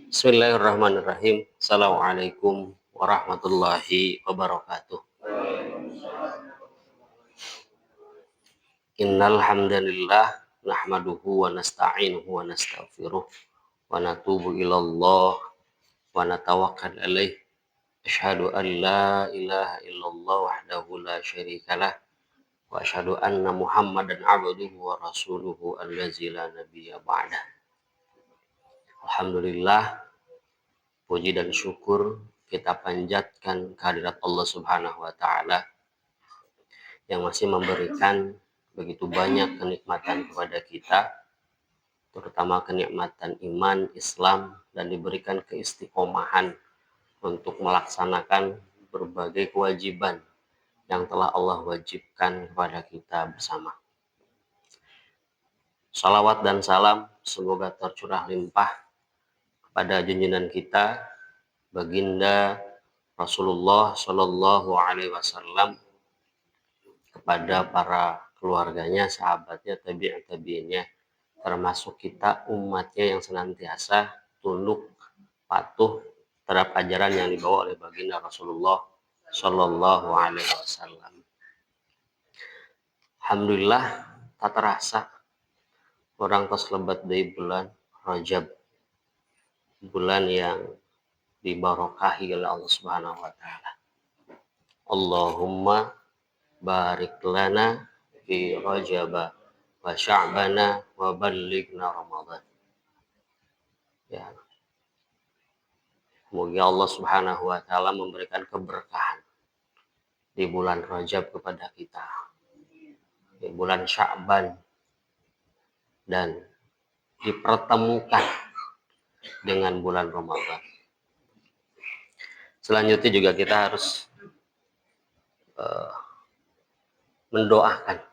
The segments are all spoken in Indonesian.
Bismillahirrahmanirrahim. Assalamualaikum warahmatullahi wabarakatuh. Innal hamdalillah nahmaduhu wa nasta'inuhu wa nastaghfiruh wa natubu ilallah wa natawakkal alaih. Asyhadu an la ilaha illallah wahdahu la syarikalah wa asyhadu anna Muhammadan abduhu wa rasuluhu allazi la nabiyya ba'dah. Alhamdulillah, puji dan syukur kita panjatkan kehadirat Allah Subhanahu wa taala yang masih memberikan begitu banyak kenikmatan kepada kita, terutama kenikmatan iman, Islam, dan diberikan keistiqomahan untuk melaksanakan berbagai kewajiban yang telah Allah wajibkan kepada kita bersama. Salawat dan salam semoga tercurah limpah kepada junjungan kita, baginda Rasulullah Shallallahu Alaihi Wasallam, kepada para keluarganya, sahabatnya, tabi'innya, termasuk kita umatnya yang senantiasa tunduk patuh terhadap ajaran yang dibawa oleh baginda Rasulullah Shallallahu Alaihi Wasallam. Alhamdulillah, tak terasa orang terselebat dari bulan Rajab, bulan yang dibarokahi oleh Allah Subhanahu wa taala. Allahumma barik lana fi Rajab wa Sya'bana wa ballighna Ramadan. Ya. Semoga Allah Subhanahu wa taala memberikan keberkahan di bulan Rajab kepada kita, di bulan Sya'ban, dan dipertemukan dengan bulan Ramadan. Selanjutnya juga kita harus mendoakan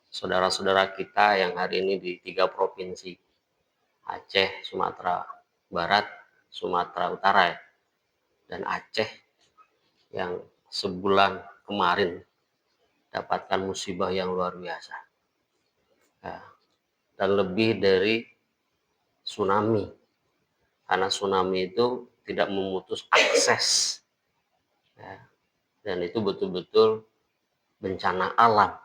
saudara-saudara kita yang hari ini di 3 provinsi, Aceh, Sumatera Barat, Sumatera Utara, ya, dan Aceh, yang sebulan kemarin dapatkan musibah yang luar biasa, ya, dan lebih dari tsunami, karena tsunami itu tidak memutus akses, ya, dan itu betul-betul bencana alam.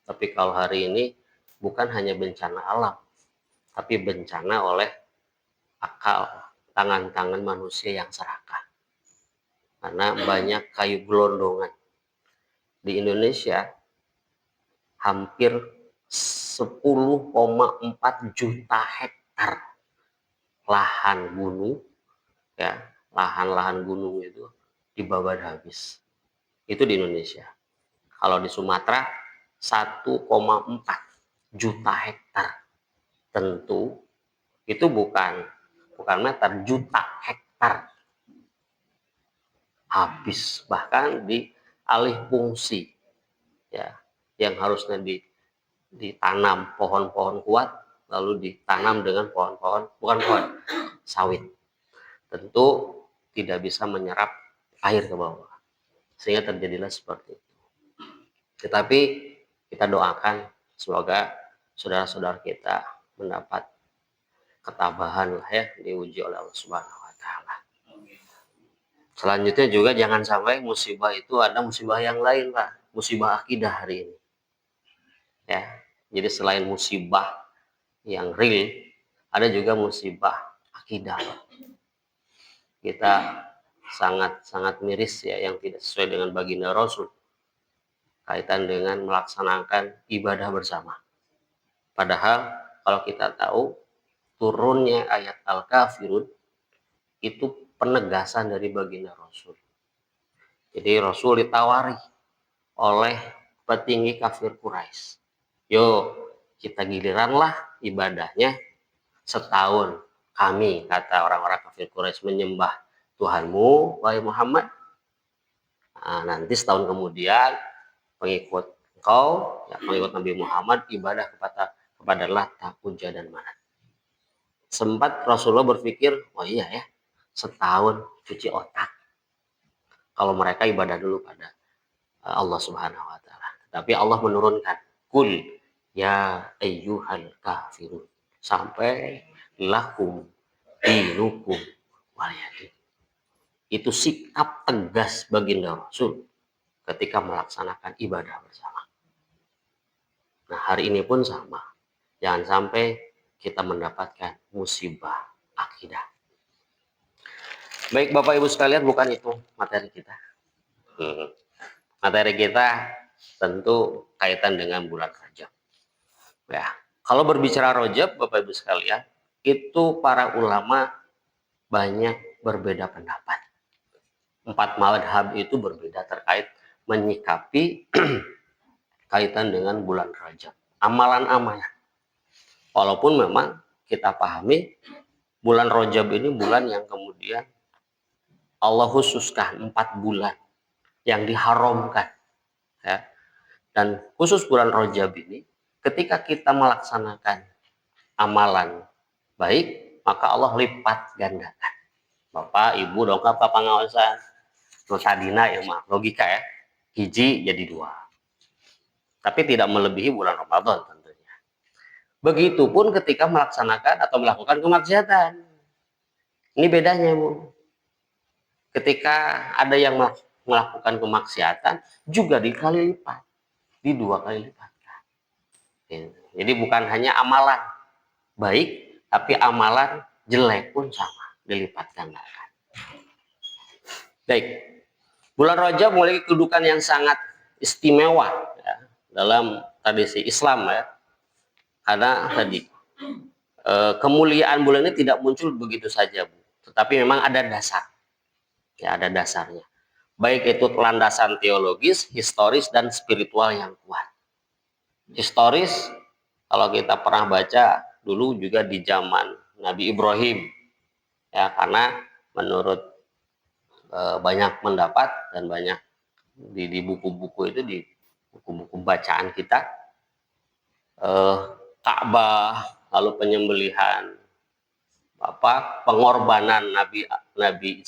Tapi kalau hari ini bukan hanya bencana alam, tapi bencana oleh akal, tangan-tangan manusia yang serakah. Karena banyak kayu gelondongan. Di Indonesia hampir 10,4 juta hektar lahan gunung, ya, lahan-lahan gunung itu dibabat habis. Itu di Indonesia. Kalau di Sumatera 1,4 juta hektar. Tentu itu bukan meter, juta hektar habis, bahkan di alih fungsi, ya, yang harusnya ditanam pohon-pohon kuat lalu ditanam dengan pohon-pohon, bukan pohon, sawit. Tentu tidak bisa menyerap air ke bawah, sehingga terjadilah seperti itu. Tetapi kita doakan semoga saudara-saudara kita mendapat ketabahan lah, ya, diuji oleh Allah Subhanahu wa taala. Selanjutnya juga jangan sampai musibah itu ada musibah yang lain, Pak. Musibah akidah hari ini. Ya. Jadi selain musibah yang real, ada juga musibah akidah, Pak. Kita sangat miris, ya, yang tidak sesuai dengan baginda Rasul kaitan dengan melaksanakan ibadah bersama. Padahal kalau kita tahu turunnya ayat Al-Kafirun itu penegasan dari baginda Rasul. Jadi Rasul ditawari oleh petinggi kafir Quraisy, yo kita giliranlah ibadahnya setahun. Kami, kata orang-orang kafir Quraisy, menyembah Tuhanmu, wahai Muhammad. Nah, nanti setahun kemudian pengikut engkau, ya, pengikut Nabi Muhammad ibadah kepada Lat, Uzza, dan Manat. Sempat Rasulullah berpikir, oh iya ya, setahun cuci otak kalau mereka ibadah dulu pada Allah Subhanahu wa taala. Tapi Allah menurunkan, kul ya ayyuhal kafirun, sampai lakum dinukum waliyadin. Itu sikap tegas baginda Rasul ketika melaksanakan ibadah bersama. Nah, hari ini pun sama. Jangan sampai kita mendapatkan musibah akidah. Baik Bapak Ibu sekalian, bukan itu materi kita. Materi kita tentu kaitan dengan bulan Rajab. Ya, kalau berbicara Rajab, Bapak Ibu sekalian, itu para ulama banyak berbeda pendapat. 4 mazhab itu berbeda terkait menyikapi kaitan dengan bulan Rajab. Amalan-amalan. Walaupun memang kita pahami bulan Rajab ini bulan yang kemudian Allah khususkan 4 bulan yang diharamkan. Ya. Dan khusus bulan Rajab ini, ketika kita melaksanakan amalan baik, maka Allah lipat gandakan. Bapak, Ibu, dongkap ke pengawasan. Nusadina ya mah, logika ya. Hiji jadi 2. Tapi tidak melebihi bulan Ramadan tentunya. Begitupun ketika melaksanakan atau melakukan kemaksiatan. Ini bedanya, Bu. Ketika ada yang melakukan kemaksiatan, juga dikali lipat. Di 2 kali lipat. Jadi bukan hanya amalan baik, tapi amalan jelek pun sama, dilipat gandakan. Baik. Bulan Rajab memiliki kedudukan yang sangat istimewa ya, dalam tradisi Islam ya. Karena tadi kemuliaan bulan ini tidak muncul begitu saja, Bu. Tetapi memang ada dasar. Ya, ada dasarnya. Baik itu landasan teologis, historis, dan spiritual yang kuat. Historis, kalau kita pernah baca dulu juga di zaman Nabi Ibrahim. Ya, karena menurut banyak pendapat dan banyak di buku-buku itu, di buku-buku bacaan kita, Ka'bah, lalu penyembelihan, pengorbanan Nabi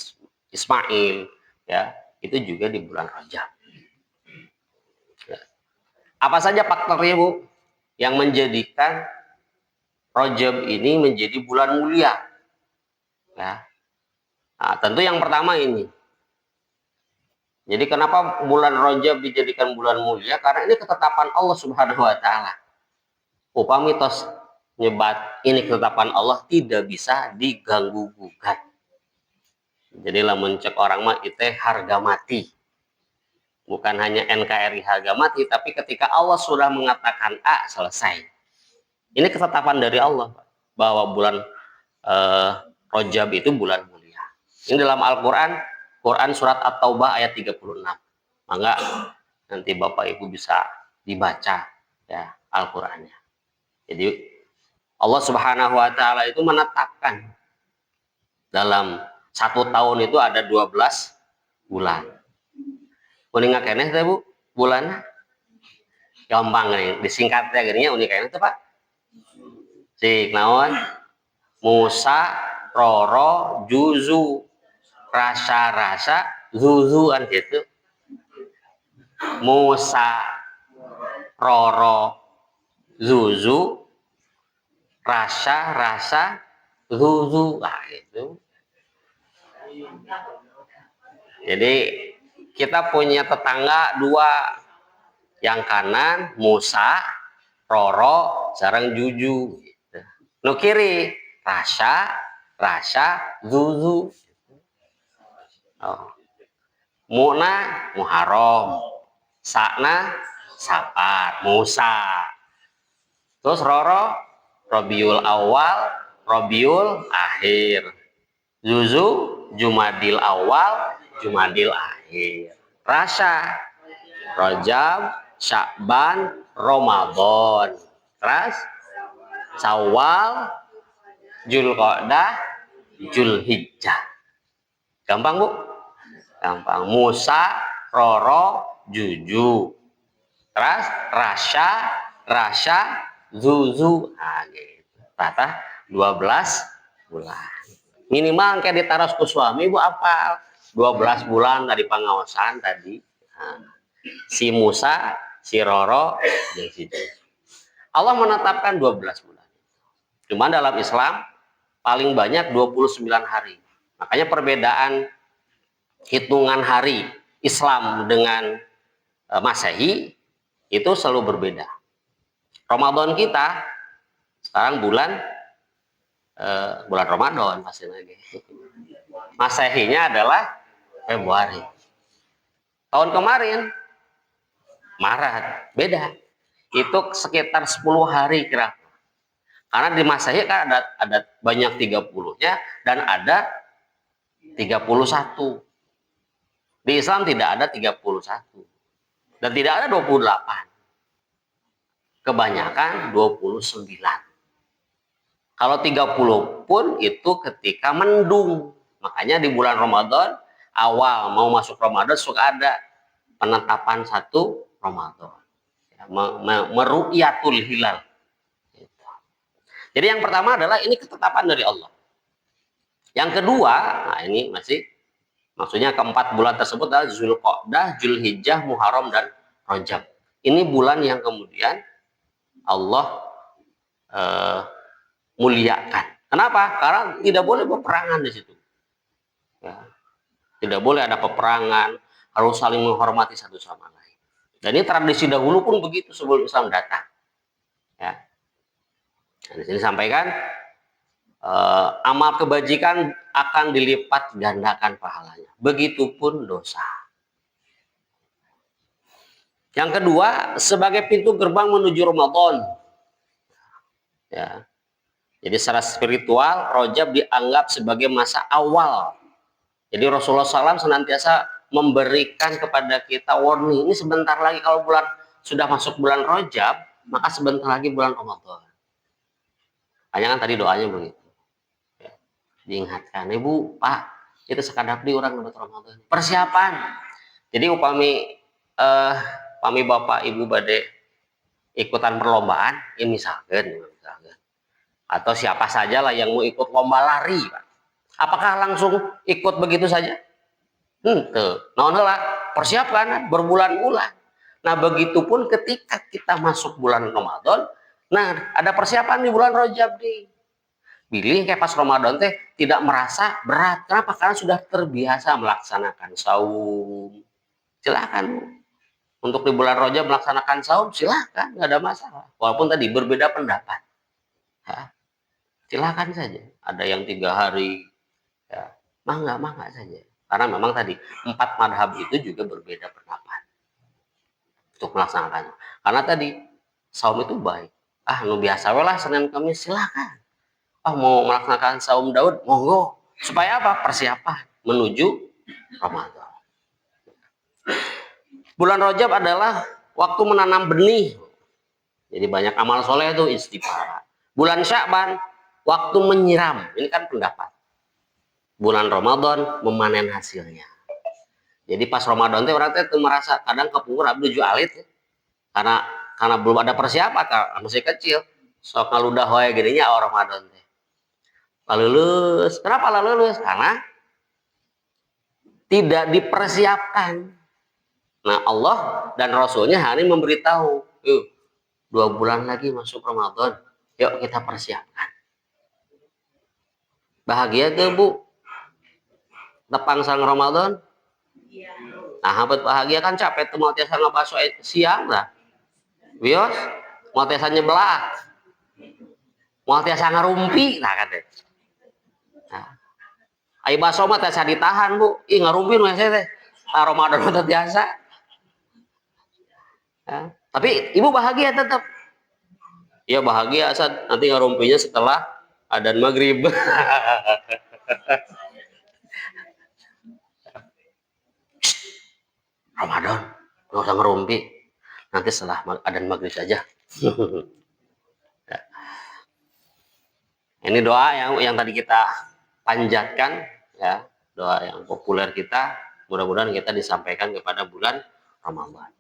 Ismail, ya itu juga di bulan Rajab. Ya. Apa saja faktornya, Bu, yang menjadikan Rajab ini menjadi bulan mulia? Ya. Nah, tentu yang pertama ini. Jadi kenapa bulan Rajab dijadikan bulan mulia? Karena ini ketetapan Allah Subhanahu wa taala. Upami tos nyebat ini ketetapan Allah tidak bisa diganggu gugat. Jadi lamun cek orang mah itu harga mati. Bukan hanya NKRI harga mati, tapi ketika Allah sudah mengatakan A, selesai. Ini ketetapan dari Allah bahwa bulan Rajab itu bulan mulia. Ini dalam Al-Qur'an, Quran surat At-Taubah ayat 36. Maka nanti Bapak Ibu bisa dibaca ya Al-Qur'annya. Jadi Allah Subhanahu wa taala itu menetapkan dalam 1 tahun itu ada 12 bulan. Uning keneh teh, Bu, bulan gampang nih, disingkat teh geuning uning keneh teh, Pak. Sik naon? Musa, Roro, Juzu, Rasa, Zuzu kan gitu. Musa, Roro, Zuzu, Rasa, Zuzu, nah itu. Jadi kita punya tetangga 2, yang kanan Musa, Roro, sareng Juju. Nu kiri Rasa, Zuzu. Oh. Muna Muharram, Sakna Safar, Musa. Terus Roro Rabiul Awal, Rabiul Akhir. Zuzu Jumadil Awal, Jumadil Akhir. Rasa Rajab, Sya'ban, Ramadan. Terus Syawal, Zulqa'dah, Zulhijjah. Gampang, Bu? Gampang. Musa, Roro, Juju. Terus Rasa, Zuzu. Nah, gitu. Rata 12 bulan. Minimal kayak ditaros ku suami, Bu, apa? 12 bulan dari pengawasan tadi. Nah, si Musa, si Roro, dan si Juju. Allah menetapkan 12 bulan. Cuma dalam Islam paling banyak 29 hari. Makanya perbedaan hitungan hari Islam dengan Masehi itu selalu berbeda. Ramadan kita sekarang bulan Ramadan pasti lagi. Masehinya adalah Februari. Tahun kemarin Maret, beda. Itu sekitar 10 hari kira. Karena di Masehi kan ada banyak 30-nya dan ada 31. Di Islam tidak ada 31 dan tidak ada 28. Kebanyakan 29. Kalau 30 pun itu ketika mendung. Makanya di bulan Ramadan awal mau masuk Ramadan suka ada penetapan 1 Ramadan. Meru'yatul hilal. Jadi yang pertama adalah ini ketetapan dari Allah. Yang kedua, nah ini maksudnya keempat bulan tersebut adalah Zulqa'dah, Zulhijjah, Muharram, dan Rajab. Ini bulan yang kemudian Allah muliakan. Kenapa? Karena tidak boleh peperangan di situ. Ya. Tidak boleh ada peperangan, harus saling menghormati satu sama lain. Dan ini tradisi dahulu pun begitu sebelum Islam datang. Ya. Nah, di sini sampaikan amal kebajikan akan dilipat gandakan pahalanya. Begitupun dosa. Yang kedua, sebagai pintu gerbang menuju Ramadan. Ya. Jadi secara spiritual, Rajab dianggap sebagai masa awal. Jadi Rasulullah SAW senantiasa memberikan kepada kita warning. Ini sebentar lagi kalau sudah masuk bulan Rajab, maka sebentar lagi bulan Ramadan. Hanya kan tadi doanya begitu. Ya. Diingatkan, Ibu, Pak, itu sekadar di orang dapat Ramadan. Persiapan. Jadi upami Bapak Ibu bade ikutan perlombaan, ya misalkan. Atau siapa saja lah yang mau ikut lomba lari, Pak. Apakah langsung ikut begitu saja? Nah, persiapkan berbulan-bulan. Nah, begitupun ketika kita masuk bulan Ramadan, nah ada persiapan di bulan Rajab nih. Pilih kayak pas Ramadan teh tidak merasa berat. Kenapa? Karena sudah terbiasa melaksanakan saum. Silakan untuk di bulan Rajab melaksanakan saum, silakan, nggak ada masalah. Walaupun tadi berbeda pendapat. Ya. Silakan saja. Ada yang 3 hari, ya, mangga saja. Karena memang tadi 4 madhab itu juga berbeda pendapat untuk melaksanakannya. Karena tadi saum itu baik. Nu biasa lah Senin Kamis silakan. Mau melaksanakan saum Daud, monggo. Supaya apa? Persiapan menuju Ramadan. Bulan Rajab adalah waktu menanam benih. Jadi banyak amal soleh itu istighfar. Bulan Sya'ban waktu menyiram. Ini kan pendapat. Bulan Ramadan memanen hasilnya. Jadi pas Ramadan teh orang teh merasa kadang kepungkur abdu alit ya. Karena belum ada persiapan, masih kecil. Sok ngaludah wae gininya awal Ramadan teh. Lulus. Kenapa lulus? Karena tidak dipersiapkan. Nah, Allah dan Rasulnya hari memberitahu, 2 bulan lagi masuk Ramadan. Yuk kita persiapkan. Bahagia ke Bu? Tepang sang Ramadan? Nah, habat bahagia kan capek tuh mau tiasa ngabaso siang lah. Bios, mau tiasa nyeblak. Mau tiasa ngarumpi, nah katanya. Nah, ai baso mah tiasa ditahan, Bu. Ngarumpi nu teh. Ramadan mah biasa. Ya. Tapi Ibu bahagia tetap. Ya bahagia saat nanti ngarumpinya setelah adzan maghrib. Ramadan, nggak usah ngerumpi. Nanti setelah adzan maghrib saja. Ya. Ini doa yang tadi kita panjatkan, ya, doa yang populer kita. Mudah-mudahan kita disampaikan kepada bulan Ramadan.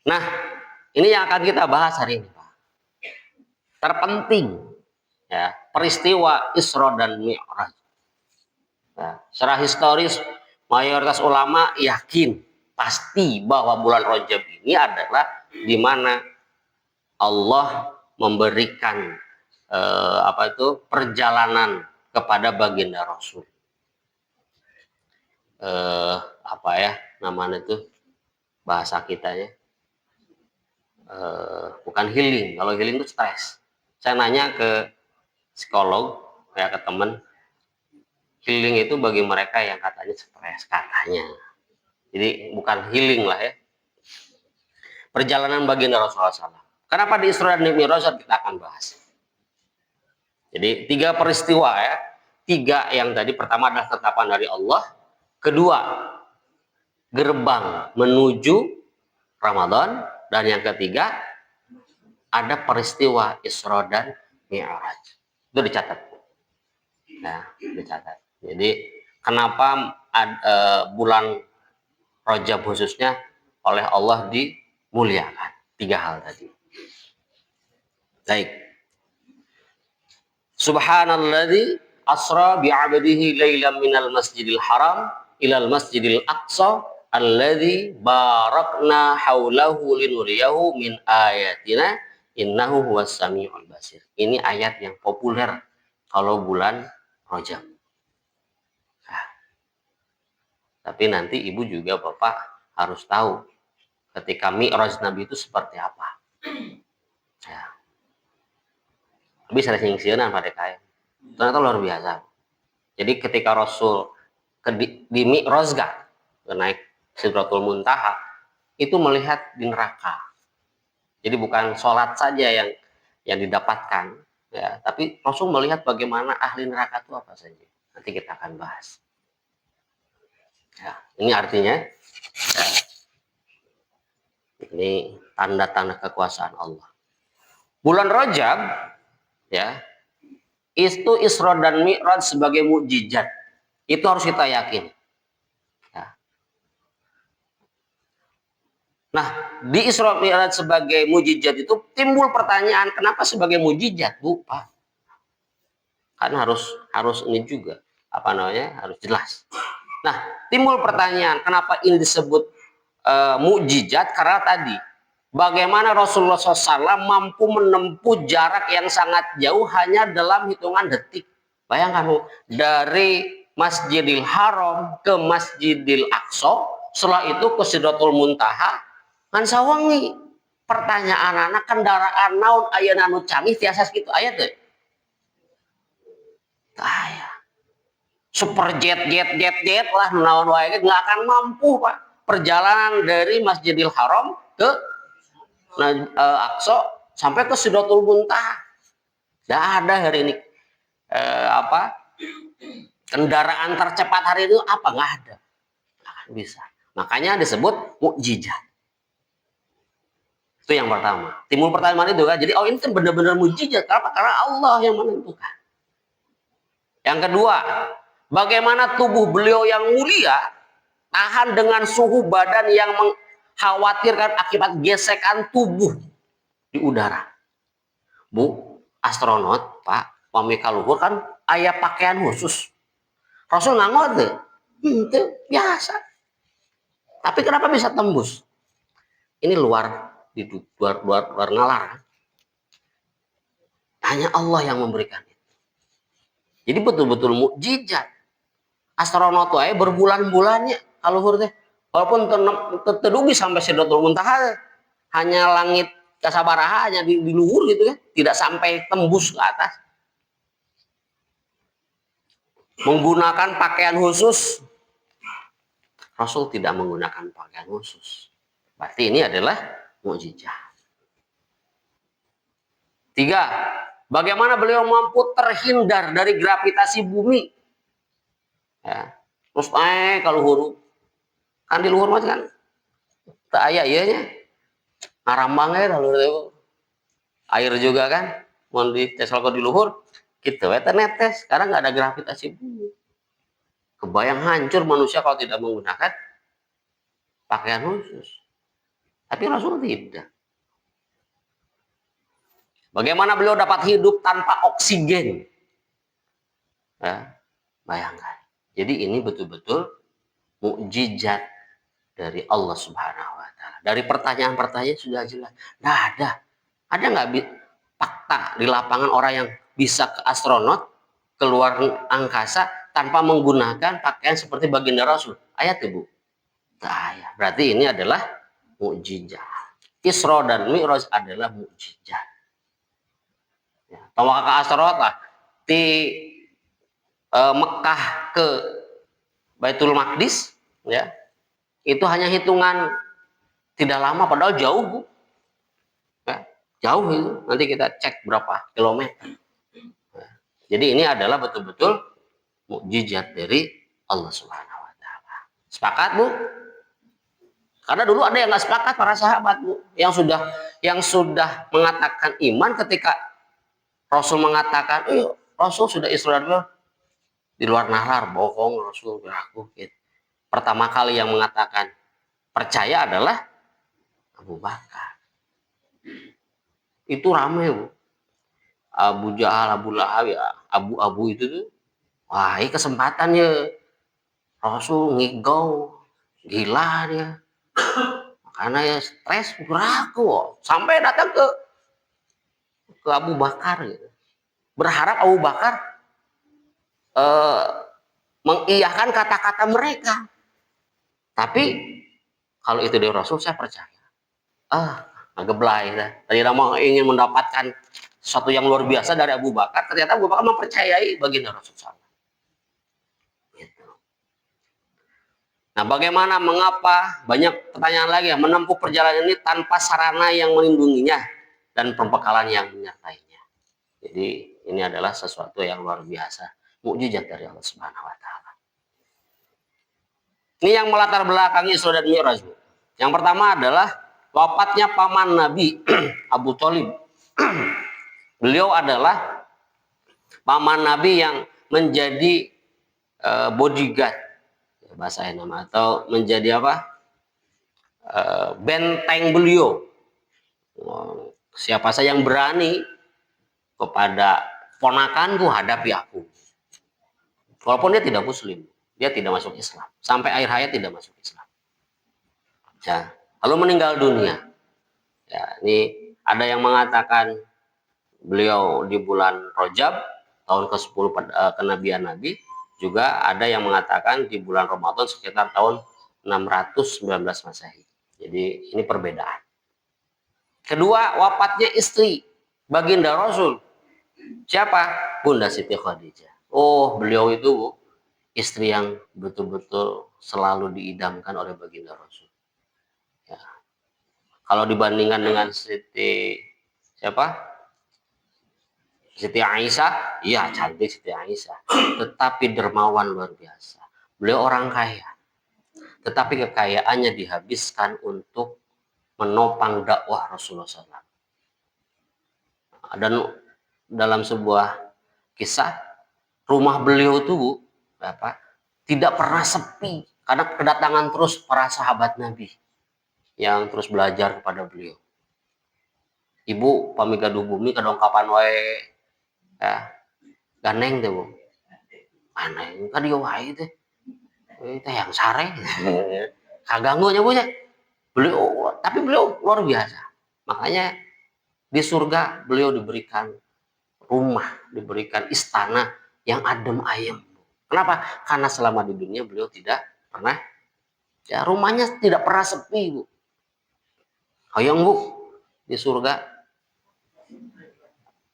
Nah, ini yang akan kita bahas hari ini, Pak. Terpenting, ya, peristiwa Isra dan Mi'raj. Ya, secara historis, mayoritas ulama yakin pasti bahwa bulan Rajab ini adalah di mana Allah memberikan perjalanan kepada baginda Rasul. Namanya itu bahasa kitanya, bukan healing. Kalau healing itu stres. Saya nanya ke psikolog, ya ke teman, healing itu bagi mereka yang katanya stres katanya. Jadi bukan healing lah ya. Perjalanan baginda Rasulullah SAW. Kenapa di Isra dan Mi'raj kita akan bahas. Jadi 3 peristiwa ya. 3 yang tadi, pertama adalah ketetapan dari Allah. Kedua, gerbang menuju Ramadan. Dan yang ketiga, ada peristiwa Isra dan Mi'raj. Itu dicatat. Nah, dicatat. Jadi kenapa bulan Rajab khususnya oleh Allah dimuliakan? 3 hal tadi. Baik. Subhanalladzi asra bi'abdihi lailan minal masjidil haram ilal masjidil aqsa alladzi barakna haulahu linuriyahu min ayatina innahu huwas samiul basir. Ini ayat yang populer kalau bulan Rajab. Nah, tapi nanti ibu juga bapak harus tahu ketika Mi'raj Nabi itu seperti apa. Ya. Bisa singsieunan pada kain. Ternyata luar biasa. Jadi ketika Rasul di Mi'raj naik Sidratul Muntaha, itu melihat di neraka. Jadi bukan sholat saja yang didapatkan, ya, tapi Rasul melihat bagaimana ahli neraka itu apa saja. Nanti kita akan bahas. Ya, ini artinya, ya, ini tanda-tanda kekuasaan Allah. Bulan Rajab, ya, itu Isra dan Mi'raj sebagai mukjizat. Itu harus kita yakin. Ya. Nah, di Isra Mi'raj sebagai mukjizat itu timbul pertanyaan, kenapa sebagai mukjizat, Bu? Pak? Kan harus ini juga, harus jelas. Nah, timbul pertanyaan, kenapa ini disebut mukjizat? Karena tadi, bagaimana Rasulullah SAW mampu menempuh jarak yang sangat jauh hanya dalam hitungan detik. Bayangkan, dari Masjidil Haram ke Masjidil Aqsa, setelah itu ke Sidratul Muntaha, kan sawangi. Pertanyaan anak, kendaraan naon ayeuna nu canggih tiasa gitu ayat deh. Super jet lah naon wae nggak akan mampu Pak. Perjalanan dari Masjidil Haram ke Aqsa sampai ke Sidratul Muntaha. Tidak ada hari ini kendaraan tercepat hari itu apa, nggak ada. Nggak bisa. Makanya disebut mukjizat. Itu yang pertama. Timbul pertanyaan itu kan. Jadi ini kan benar-benar mukjizat. Kenapa? Karena Allah yang menentukan. Yang kedua, bagaimana tubuh beliau yang mulia tahan dengan suhu badan yang mengkhawatirkan akibat gesekan tubuh di udara. Bu, astronot, Pak, pamika luhur kan aya pakaian khusus. Rasul nggak ngode, itu biasa. Tapi kenapa bisa tembus? Ini luar nalar. Hanya Allah yang memberikan itu. Jadi betul-betul mukjizat. Astronot wae berbulan-bulannya kalau teh, walaupun terdugi sampai Sidratul Muntaha, hanya langit kasabaraha, hanya di luhur gitu ya, tidak sampai tembus ke atas. Menggunakan pakaian khusus. Rasul tidak menggunakan pakaian khusus. Berarti ini adalah mukjizat. 3. Bagaimana beliau mampu terhindar dari gravitasi bumi? Ya. Terus kalau huru kan di luhur mas kan tak aya ianya ngarambangnya lalu air juga kan mau dites kalau di luhur gitu netes sekarang nggak ada gravitasi bumi. Kebayang hancur manusia kalau tidak menggunakan pakaian khusus. Tapi Rasul tidak. Bagaimana beliau dapat hidup tanpa oksigen? Ya, bayangkan. Jadi ini betul-betul mukjizat dari Allah Subhanahu wa Ta'ala. Dari pertanyaan-pertanyaan sudah jelas. Nggak ada. Ada nggak fakta di lapangan orang yang bisa ke astronot, keluar angkasa tanpa menggunakan pakaian seperti baginda Rasul? Ayat ya, Bu? Nah, ya. Berarti ini adalah mukjizat. Isra dan Mi'raj adalah mukjizat. Ya, tawaka ke astronot lah di Mekah ke Baitul Maqdis, ya, itu hanya hitungan tidak lama, padahal jauh, Bu. Ya, jauh itu. Nanti kita cek berapa kilometer. Ya, jadi ini adalah betul-betul mukjizat dari Allah Subhanahu wa taala. Sepakat, Bu? Karena dulu ada yang nggak sepakat, para sahabat, Bu, yang sudah mengatakan iman ketika Rasul mengatakan, Rasul sudah Isra dan Mi'raj di luar nalar, bohong, Rasul beraku. Gitu. Pertama kali yang mengatakan percaya adalah Abu Bakar. Itu ramai, Bu. Abu Jahal, Abu Lahab, ya, abu-abu itu tuh. Wah, ini kesempatannya. Rasul ngigau, gila dia. Karena ya stres, beraku. Sampai datang ke Abu Bakar. Gitu. Berharap Abu Bakar mengiyakan kata-kata mereka. Tapi kalau itu dari Rasul, saya percaya. Ngeblay. Tadi nama ingin mendapatkan sesuatu yang luar biasa dari Abu Bakar, ternyata Abu Bakar mempercayai baginda Rasul. Gitu. Nah, bagaimana, mengapa, banyak pertanyaan lagi ya, menempuh perjalanan ini tanpa sarana yang melindunginya dan perbekalan yang menyertainya. Jadi ini adalah sesuatu yang luar biasa, mukjizat dari Allah Subhanahu wa taala. Ini yang melatar belakangi Isra dan Mi'raj. Yang pertama adalah wafatnya paman Nabi Abu Thalib. Beliau adalah paman Nabi yang menjadi bodyguard, bahasa nama, atau menjadi apa? Benteng beliau. Siapa saja yang berani kepada ponakanku, hadapi aku. Walaupun dia tidak muslim, dia tidak masuk Islam. Sampai akhir hayat tidak masuk Islam. Ya, lalu meninggal dunia. Ya, ini ada yang mengatakan beliau di bulan Rajab tahun ke-10 kenabian Nabi, juga ada yang mengatakan di bulan Ramadan sekitar tahun 619 Masehi. Jadi ini perbedaan. Kedua, wafatnya istri baginda Rasul. Siapa? Bunda Siti Khadijah. Oh, beliau itu istri yang betul-betul selalu diidamkan oleh baginda Rasul. Ya. Kalau dibandingkan dengan Siti siapa? Siti Aisyah, iya cantik Siti Aisyah, tetapi dermawan luar biasa. Beliau orang kaya, tetapi kekayaannya dihabiskan untuk menopang dakwah Rasulullah SAW. Dan dalam sebuah kisah, rumah beliau itu, Bu, Bapak, tidak pernah sepi karena kedatangan terus para sahabat Nabi yang terus belajar kepada beliau. Ibu pami gaduh bumi kadongkapan wae, ya, ganeng teh, Bu. Aneh, kan dia wae teh. Teh yang sare. Kaganggu nya, Bu, ya. Beliau, tapi beliau luar biasa. Makanya di surga beliau diberikan rumah, diberikan istana yang adem ayem. Kenapa? Karena selama di dunia beliau tidak pernah, ya, rumahnya tidak pernah sepi, Bu. Hoyong, Bu, di surga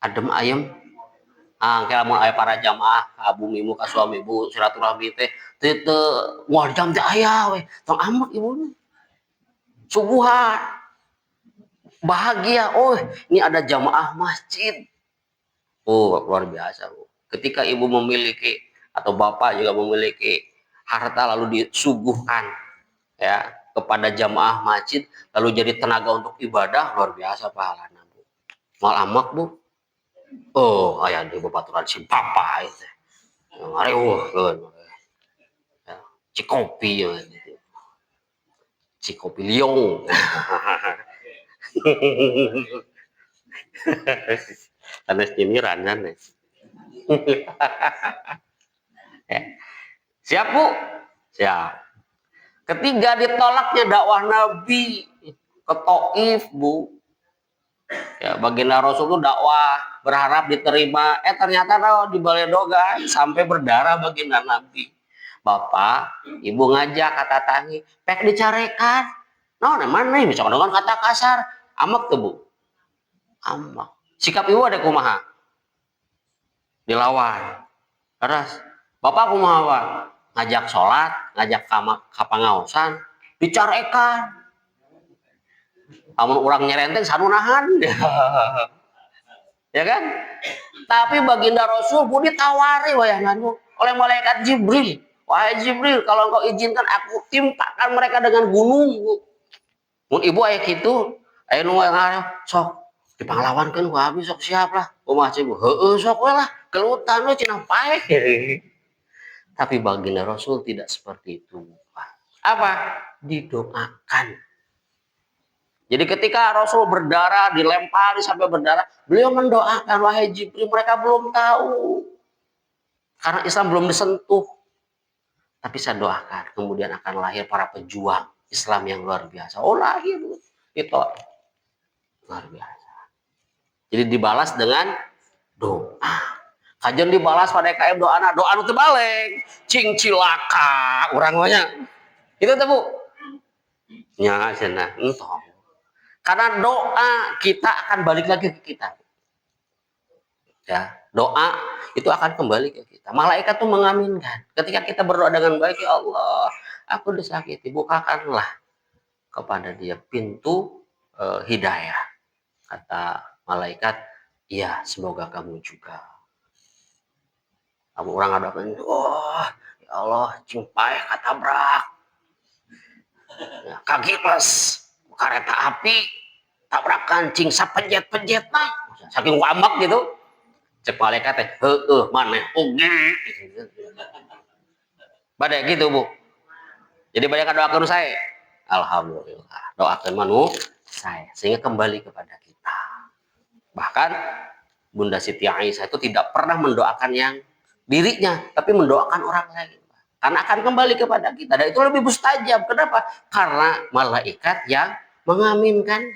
adem ayem. Kira mau ayah para jamaah ka bumimu ka suami ibu silaturahmi teh wah jam teh aya we tong amak ibu subuhan bahagia. Oh, ini ada jamaah masjid. Oh, luar biasa, Bu. Ketika ibu memiliki atau bapak juga memiliki harta lalu disuguhkan, ya, kepada jamaah masjid lalu jadi tenaga untuk ibadah, luar biasa pahalana, Bu. Mal amak, Bu. Oh, ayah di babaturan si papa itu. Ngareuh ya, Cikopi ya gitu. Cikopi liong. Sanes nyimiran kan. Siap, Bu? Siap. Ketiga, ditolaknya dakwah Nabi ke Taif, Bu. Ya, baginda Rasul itu dakwah berharap diterima, ternyata di Baledogan sampai berdarah baginda Nabi. Bapak, ibu ngajak kata tangi, pek dicarekan. No, mana nih bisa dengan kata kasar, amak tuh bu, amak. Sikap ibu ada kumaha, dilawan. Terus, bapak kumaha apa? Ngajak sholat, ngajak kapangaosan, dicarekan. Amun orang nyerenteng sanunahan. Ya kan? Tapi baginda Rasul pun ditawari wayanganmu oleh malaikat Jibril. Wahai Jibril, kalau engkau izinkan aku timpakan mereka dengan gunung. Mun ibu ayah gitu, ayah nu sok dipanglawankeun ku abi sok siap lah. Kumaha ibu? Heueuh sok we lah, kelutan we cenah paeh. Tapi baginda Rasul tidak seperti itu. Apa? Didoakan. Jadi ketika Rasul berdarah, dilempari sampai berdarah, beliau mendoakan, wahai Jibril, mereka belum tahu. Karena Islam belum disentuh. Tapi saya doakan, kemudian akan lahir para pejuang Islam yang luar biasa. Oh lahir, itu luar biasa. Jadi dibalas dengan doa. Kajian dibalas pada KM doa nu terbalik. Cing cilaka, orang banyak. Itu tuh bu. Ya, sana, entong. Karena doa kita akan balik lagi ke kita. Ya, doa itu akan kembali ke kita. Malaikat tuh mengaminkan. Ketika kita berdoa dengan baik, ya Allah, aku disakiti, bukakanlah kepada dia pintu hidayah. Kata malaikat, iya, semoga kamu juga. Kamu orang ada kan, oh, ya Allah, cimpai katabrak. Ya, kaki plus kereta api tabrakan cing sapenjet-penjet nah. Saking wambak gitu. Cek malaikat teh, heueuh maneh oge. Badai gitu, Bu. Jadi banyak doakan saya. Alhamdulillah. Doakan manu saya sehingga kembali kepada kita. Bahkan Bunda Siti Aisyah itu tidak pernah mendoakan yang dirinya, tapi mendoakan orang lain. Karena akan kembali kepada kita. Dan itu lebih mustajab. Kenapa? Karena malaikat yang mengaminkan.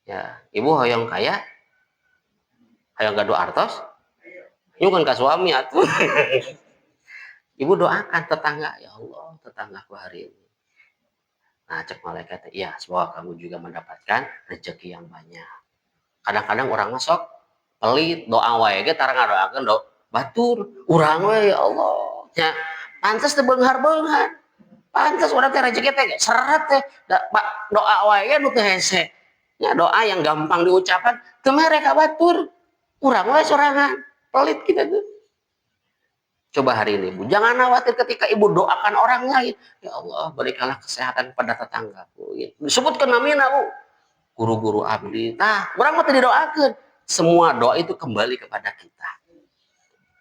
Ya, ibu hoyong kaya, hoyong gado artos, ibu kan ke suami atuh. Ibu doakan tetangga, ya Allah, tetanggaku hari ini. Nah, cek malaikat, iya, semoga kamu juga mendapatkan rezeki yang banyak. Kadang-kadang orang masuk pelit, doa wae ge tara ngadoakeun do batur, urang we ya Allah. Ya, pantes teu beunghar-beunghar. Pantes urang teh rezeki teh seret teh doa wae ge nu teu hese. Ya, doa yang gampang diucapkan teu mere ka batur. Urang we sorangan. Pelit kita tuh. Coba hari ini, Bu. Jangan khawatir ketika Ibu doakan orang lain. Ya Allah, berikanlah kesehatan pada tetanggaku. Disebutkan namanya, Bu. Guru-guru abdi. Nah, orang mah didoakan. Semua doa itu kembali kepada kita.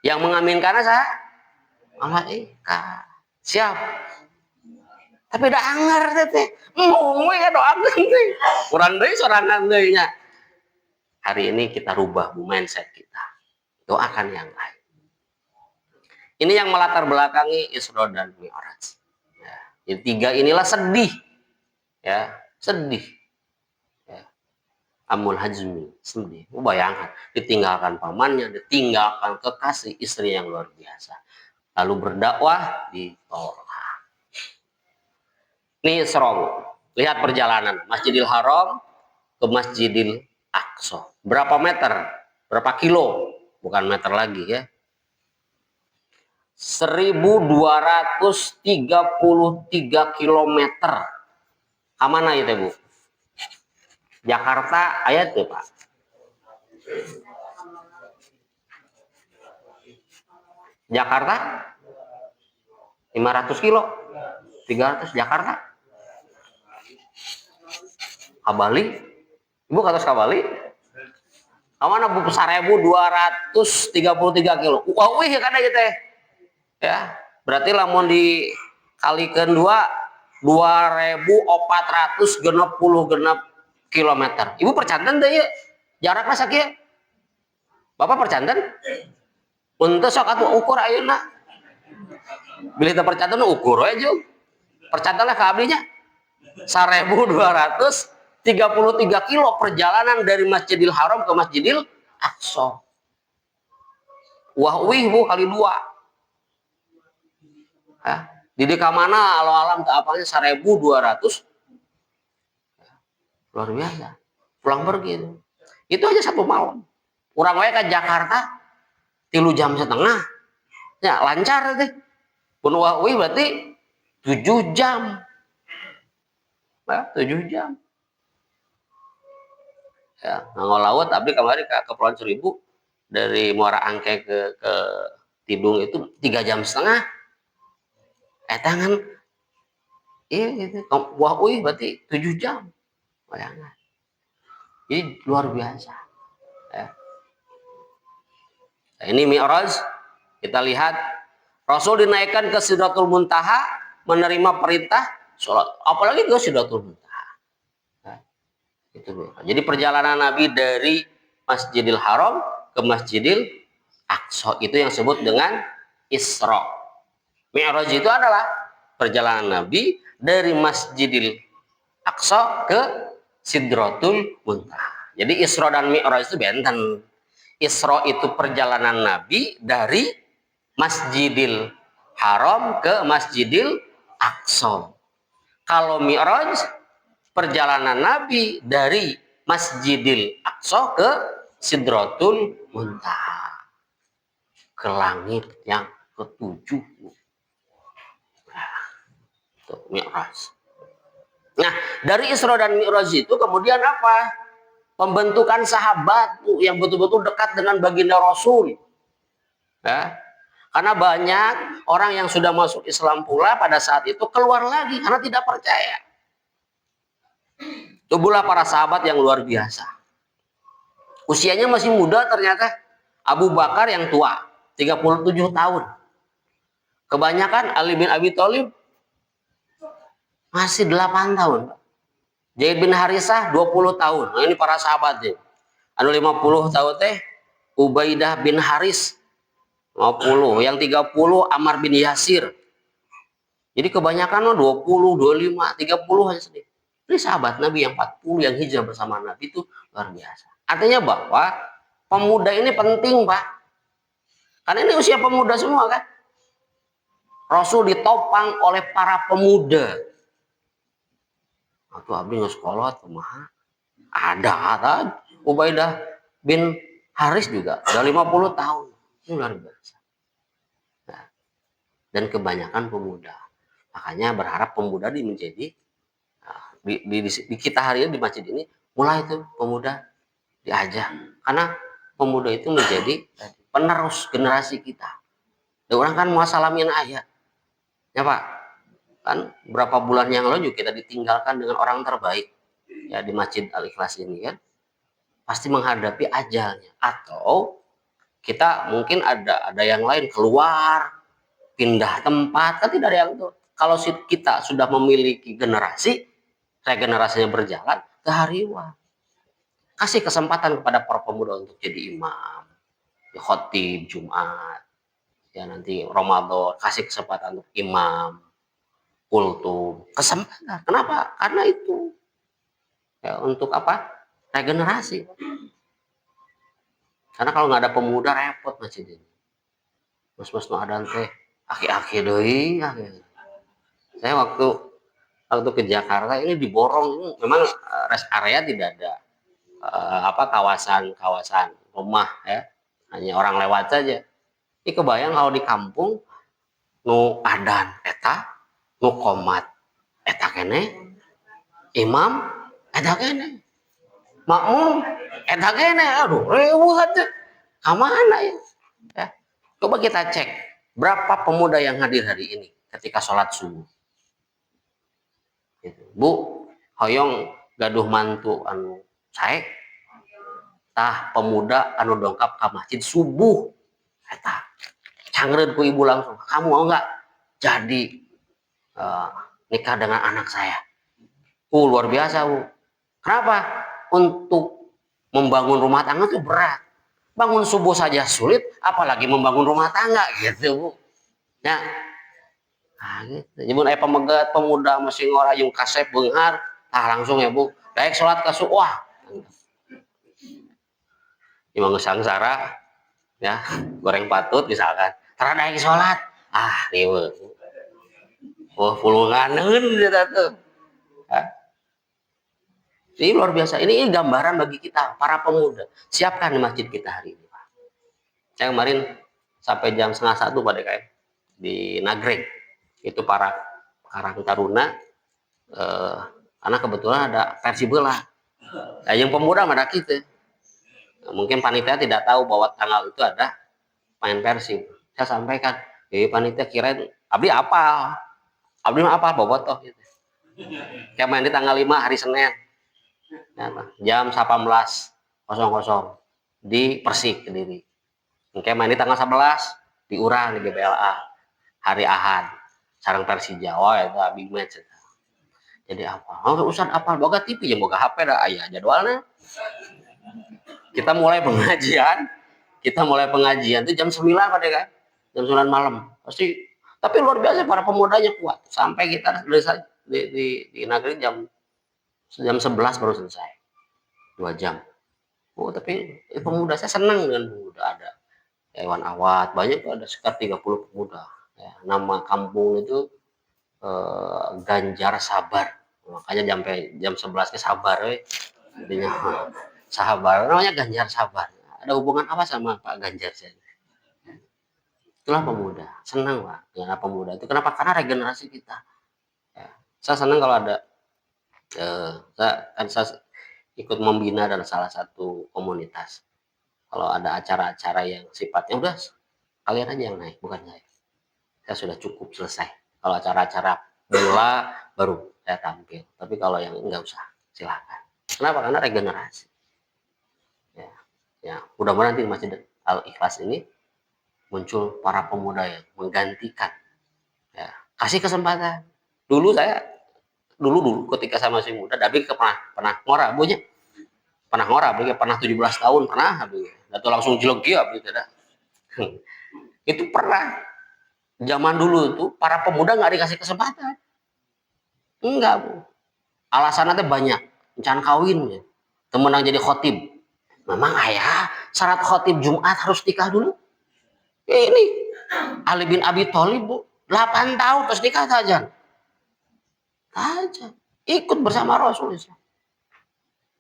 Yang mengaminkan saya, malaikat. Siap. Tapi udah anger teh. Mung we doakeun teh. Urang deui sorangan deui nya. Hari ini kita rubah mindset kita. Doakan yang lain. Ini yang melatar belakangi Isra dan Mi'raj. Ya, jadi tiga inilah sedih. Ya, sedih. Ya. Amul Hazmi, sedih. Bayangkan, ditinggalkan pamannya, ditinggalkan kekasih istri yang luar biasa. Lalu berdakwah ditolak. Ini serong. Lihat perjalanan Masjidil Haram ke Masjidil Aqsa. Berapa meter? Berapa kilo? Bukan meter lagi ya. 1233 kilometer. Kamana itu Bu? Jakarta ayat tuh Pak. Jakarta 500 kilo. 300 Jakarta. Kabali. Ibu ke atas Kabali. Kamana Bu? 1233 kilo. Wah, wih kan aja teh. Ya, berarti lamun dikalikan 2460 kilometer. Ibu percanten deh ya. Jaraknya sakieu. Bapak percanten? Untuk sok atuh ukur ayeuna. Bilih teu percanten ukur we jeung. Percantenlah ka abdinya. 1200 33 kilo perjalanan dari Masjidil Haram ke Masjidil Aqsa. Wah wih bu kali 2. Ya. Di deka mana alam ke apanya 1200. Luar biasa. Pulang pergi itu aja 1 malam. Orang wae ke Jakarta 3,5 jam. Ya lancar deh. Pun wah wih berarti 7 jam. Ya, 7 jam. Ya, nganggo laut tapi kemarin ke Kepulauan Seribu dari Muara Angke ke Tidung itu 3,5 jam. Tangan iya gitu. Wah wih berarti 7 jam. Bayangkan. Jadi luar biasa. Ya. Nah, ini Mi'raj. Kita lihat Rasul dinaikkan ke Sidratul Muntaha, menerima perintah sholat. Apalagi ke Sidratul Muntaha. Nah, itu. Jadi perjalanan Nabi dari Masjidil Haram ke Masjidil Aqsa itu yang disebut dengan Isra. Mi'raj itu adalah perjalanan Nabi dari Masjidil Aqsa ke Sidratul Muntaha. Jadi Isra dan Mi'raj itu benten. Isra itu perjalanan Nabi dari Masjidil Haram ke Masjidil Aqsa. Kalau Mi'raj perjalanan Nabi dari Masjidil Aqsa ke Sidratul Muntaha, ke langit yang ke-7. Nah, itu Mi'raj. Nah, dari Isra dan Mi'raj itu kemudian apa? Pembentukan sahabat yang betul-betul dekat dengan baginda Rasul. Ya. Karena banyak orang yang sudah masuk Islam pula pada saat itu keluar lagi karena tidak percaya. Itulah para sahabat yang luar biasa. Usianya masih muda ternyata. Abu Bakar yang tua, 37 tahun. Kebanyakan Ali bin Abi Thalib masih 8 tahun. Zaid bin Harisah 20 tahun. Nah, ini para sahabat ya. Anu 50 tahun teh Ubaidah bin Haris 50, yang 30 Ammar bin Yasir. Jadi kebanyakan 20, 25, 30 aja sedih. Ini sahabat Nabi yang 40 yang hijrah bersama Nabi itu luar biasa. Artinya bahwa pemuda ini penting, Pak. Karena ini usia pemuda semua kan. Rasul ditopang oleh para pemuda. Atau abdi ngesekolah kumaha? Ada Ubaidah bin Haris juga udah 50 tahun. Ini luar biasa. Nah, dan kebanyakan pemuda. Makanya berharap pemuda di menjadi di kita hari ini di masjid ini mulai itu pemuda diajak. Karena pemuda itu menjadi penerus generasi kita. Dan orang kan mau salamin ayah. Ya Pak, kan berapa bulan yang lalu juga kita ditinggalkan dengan orang terbaik ya di Masjid Al-Ikhlas ini kan. Pasti menghadapi ajalnya. Atau kita mungkin ada yang lain keluar, pindah tempat, kan tidak ada yang itu. Kalau kita sudah memiliki generasi, regenerasinya berjalan, kehariwan. Kasih kesempatan kepada para pemuda untuk jadi imam, ya khotib Jumat, ya nanti Ramadan, kasih kesempatan untuk imam, kultum, kesempatan. Kenapa? Karena itu ya untuk apa? Regenerasi. Karena kalau nggak ada pemuda repot masjid ini. Mas no adan teh aki-aki deui. Saya waktu ke Jakarta ini diborong, ini memang rest area tidak ada kawasan rumah ya. Hanya orang lewat saja. Ini kebayang kalau di kampung nu adan eta, nu qomat eta kene, imam eta kene, makmum eta kene, aduh reueuh aja. Kemana ya? Ya. Coba kita cek berapa pemuda yang hadir hari ini ketika sholat subuh. Gitu. Bu, hoyong gaduh mantu anu sae tah pemuda anu dongkap ke masjid subuh eta cangreun ku ibu langsung, kamu mau nggak jadi nikah dengan anak saya? Luar biasa Bu. Kenapa? Untuk membangun rumah tangga itu berat. Bangun subuh saja sulit, apalagi membangun rumah tangga gitu Bu. Ya. Nah, gitu. Jadi pemegat pemuda masih ngorayung kasep beunghar, langsung ya Bu, Daek sholat ke wah. Imam sangsara ya, goreng patut misalkan. Karena daek sholat. Ah, riwe. Oh, pulunganeun kita tuh. Ini luar biasa. Ini gambaran bagi kita, para pemuda. Siapkan di masjid kita hari ini. Saya kemarin sampai jam setengah satu pada kayak di Nagreg. Itu para karang taruna. Karena kebetulan ada versi bola. Nah, yang pemuda ada kita. Nah, mungkin panitia tidak tahu bahwa tanggal itu ada main Persib. Saya sampaikan, panitia kirain abdi apa? Abdi apa bobotoh gitu. Kayak main di tanggal 5 hari Senin. Jam 18.00 di Persik Kediri. Kayak main di tanggal 11 di Urang di GBLA hari Ahad. Sarang Persija. Oh itu big match. Jadi apa? Oh, urusan apa? Boga TV yang boga HP dah ayah jadwalnya. Kita mulai pengajian. Itu jam 9 pada kan? Jam 9 malam. Pasti tapi luar biasa para pemudanya kuat. Sampai kita di negeri jam 11 baru selesai. 2 jam. Oh, tapi pemuda saya senang dengan pemuda ada. Hewan Awat, banyak tuh ada sekitar 30 pemuda. Ya, nama kampung itu Ganjar Sabar. Makanya sampai jam 11 ke Sabar jadinya Sabar. Namanya Ganjar Sabar. Ada hubungan apa sama Pak Ganjar saya? Itulah pemuda. Senang Pak dengan pemuda itu. Kenapa? Karena regenerasi kita. Ya. Saya senang kalau ada saya ikut membina dalam salah satu komunitas. Kalau ada acara-acara yang sifatnya udah kalian aja yang naik, bukan saya. Saya sudah cukup selesai. Kalau acara-acara bola baru saya tampil. Tapi kalau yang enggak usah, silakan. Kenapa? Karena regenerasi. Ya, mudah-mudahan nanti Masjid Al-Ikhlas ini muncul para pemuda yang menggantikan. Ya, kasih kesempatan. Dulu ketika saya masih muda, Dabi pernah ngora, bunya. Pernah 17 tahun, pernah. Atau langsung jelek ya, begitu dah. Itu pernah. Zaman dulu itu para pemuda nggak dikasih kesempatan. Enggak, Bu. Alasannya banyak. Encan kawin ya. Temenang jadi khotib. Memang ayah syarat khotib Jumat harus nikah dulu. Ini Ali bin Abi Thalib, Bu. 8 tahun terus nikah saja. Ikut bersama Rasul.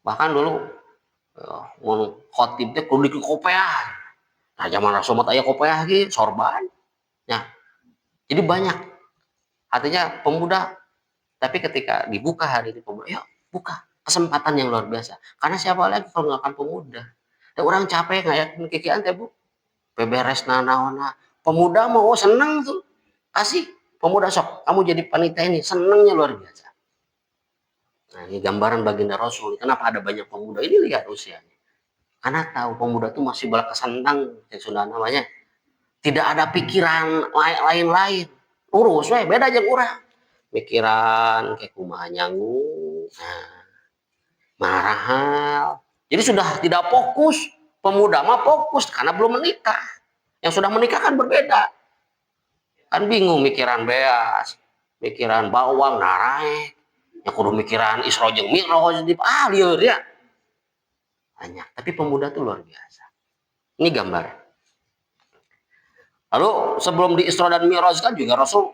Bahkan dulu khotib teh kudu di kopiah. Nah, zaman Rasul mah aya kopiah ge sorban. Ya. Jadi banyak. Artinya pemuda, tapi ketika dibuka hari ini pemuda, ya buka kesempatan yang luar biasa. Karena siapa lagi kalau nggak akan pemuda? Dan orang capek nggak ya kikian teh Bu. Beberes naona. Pemuda mau seneng tuh. Kasih pemuda sok, kamu jadi panitia ini senengnya luar biasa. Nah, ini gambaran baginda Rasul. Kenapa ada banyak pemuda? Ini lihat usianya. Karena tahu pemuda itu masih berkesandang, sudah namanya. Tidak ada pikiran lain-lain. Urus, beda aja kurang. Pikiran kayak kumaha nyanggu, mahal. Jadi sudah tidak fokus. Pemuda mah fokus karena belum menikah. Yang sudah menikah kan berbeda. Kan bingung mikiran beas, mikiran bawang, naik. Yang kudu mikiran Isra jeung Mi'raj di lieur ya. Banyak, tapi pemuda itu luar biasa. Ini gambar. Lalu sebelum di Isra dan Mi'raj kan juga Rasul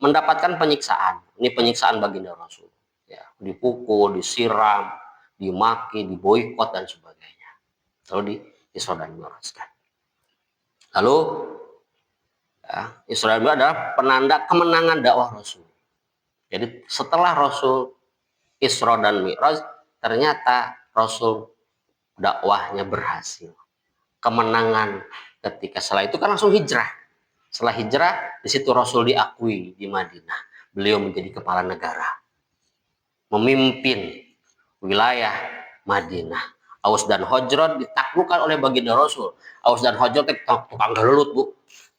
mendapatkan penyiksaan. Ini penyiksaan baginda Rasul. Ya, dipukul, disiram, dimaki, diboikot dan sebagainya. Lalu di Isra dan Mi'raj kan. Lalu ya, Isra dan Mi'raj adalah penanda kemenangan dakwah Rasul. Jadi setelah Rasul Isra dan Mi'raj, ternyata Rasul dakwahnya berhasil. Kemenangan ketika setelah itu kan langsung hijrah. Setelah hijrah, di situ Rasul diakui di Madinah. Beliau menjadi kepala negara. Memimpin wilayah Madinah. Aus dan Khazraj ditaklukkan oleh baginda Rasul. Aus dan Khazraj tukang gelut, Bu.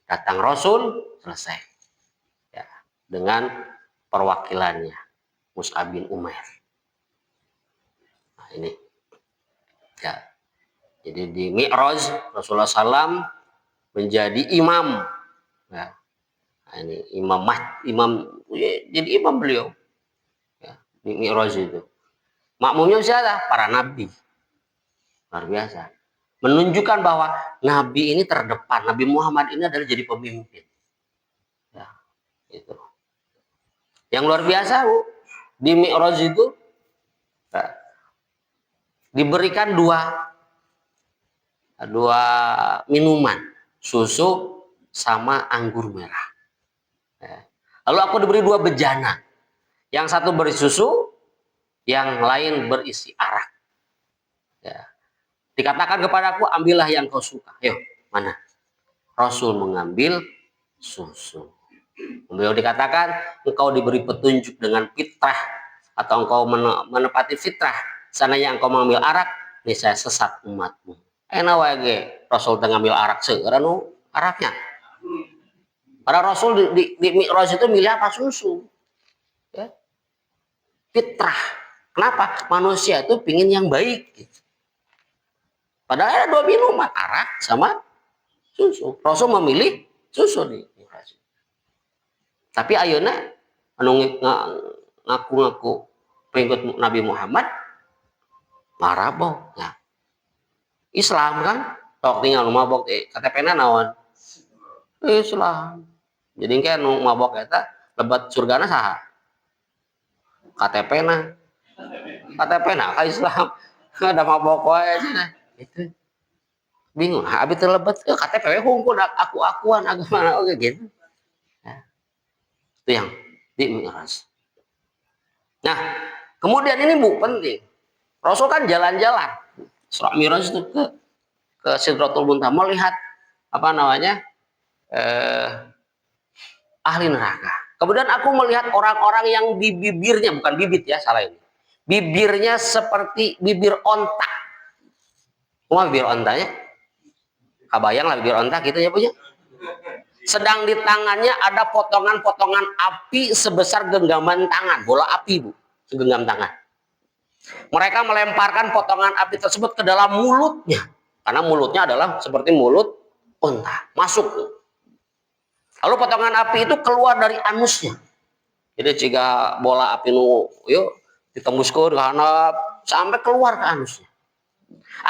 Datang Rasul, selesai. Ya, dengan perwakilannya, Mus'ab bin Umair. Nah, ini. Ya. Jadi di Mi'raj, Rasulullah SAW menjadi imam. Ya. Nah, ini imam jadi imam beliau. Ya, di Mi'raj itu. Makmumnya siapa? Para nabi. Luar biasa. Menunjukkan bahwa nabi ini terdepan. Nabi Muhammad ini adalah jadi pemimpin. Ya, itu. Yang luar biasa, Bu, di Mi'raj itu ya, diberikan dua minuman, susu sama anggur merah. Ya. Lalu aku diberi dua bejana. Yang satu beri susu, yang lain berisi arak. Ya. Dikatakan kepadaku, ambillah yang kau suka. Ayo, mana? Rasul mengambil susu. Beliau dikatakan, engkau diberi petunjuk dengan fitrah, atau engkau menepati fitrah. Sananya engkau mengambil arak, ini saya sesat umatmu. Enak wage, Rasul mengambil arak sekarang araknya. Para Rasul di Mi'raj itu milih apa? Susu. Ya. Fitrah. Kenapa? Manusia itu pingin yang baik. Gitu. Padahal ada dua minuman, arak sama susu. Rasul memilih susu di Mi'raj. Tapi ayeuna anu ngaku-ngaku pengikut Nabi Muhammad marah boh. Nah, Islam kan tok tinggal mabok KTP-na naon? Islam. Jadi kan nu mabok eta lebat surgana saha? KTP-na. KTP-na ka Islam. Ada mabok wae cenah. Itu. Bingung, abi teu lebat KTP we hungkul aku-akuan agama oge gitu. Nah, itu yang di Mi'raj. Nah, kemudian ini Bu penting. Rasul kan jalan-jalan. Isra Mi'raj itu ke Sidratul Muntaha melihat apa namanya? Ahli neraka. Kemudian aku melihat orang-orang yang di bibirnya, bukan bibit ya, salah ini. Bibirnya seperti bibir onta. Cuma bibir ontanya? Kabayang lah bibir onta gitu ya punya. Sedang di tangannya ada potongan-potongan api sebesar genggaman tangan, bola api Bu, segenggam tangan. Mereka melemparkan potongan api tersebut ke dalam mulutnya, karena mulutnya adalah seperti mulut unta, masuk. Lalu potongan api itu keluar dari anusnya. Jadi jika bola api nu yuk ditembuskan ke handap sampai keluar ke anusnya.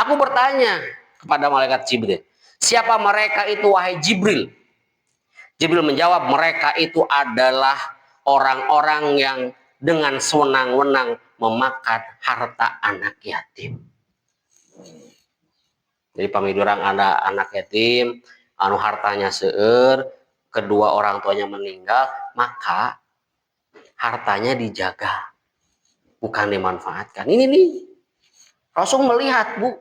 Aku bertanya kepada malaikat Jibril, siapa mereka itu wahai Jibril? Jibril menjawab, mereka itu adalah orang-orang yang dengan sewenang-wenang memakan harta anak yatim. Jadi pamiduran ada anak yatim, anu hartanya seueur, kedua orang tuanya meninggal, maka hartanya dijaga, bukan dimanfaatkan. Ini nih, Rasul melihat Bu,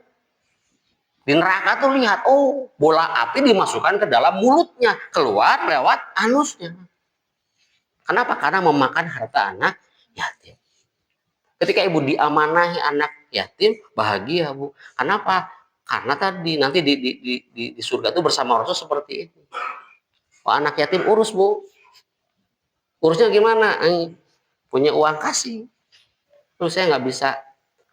di neraka tuh lihat, oh bola api dimasukkan ke dalam mulutnya, keluar lewat anusnya. Kenapa? Karena memakan harta anak yatim. Ketika ibu diamanahi anak yatim, bahagia Bu. Kenapa? Karena tadi nanti di surga itu bersama Rasul seperti itu. Oh, anak yatim urus Bu. Urusnya gimana? Punya uang kasih. Terus saya nggak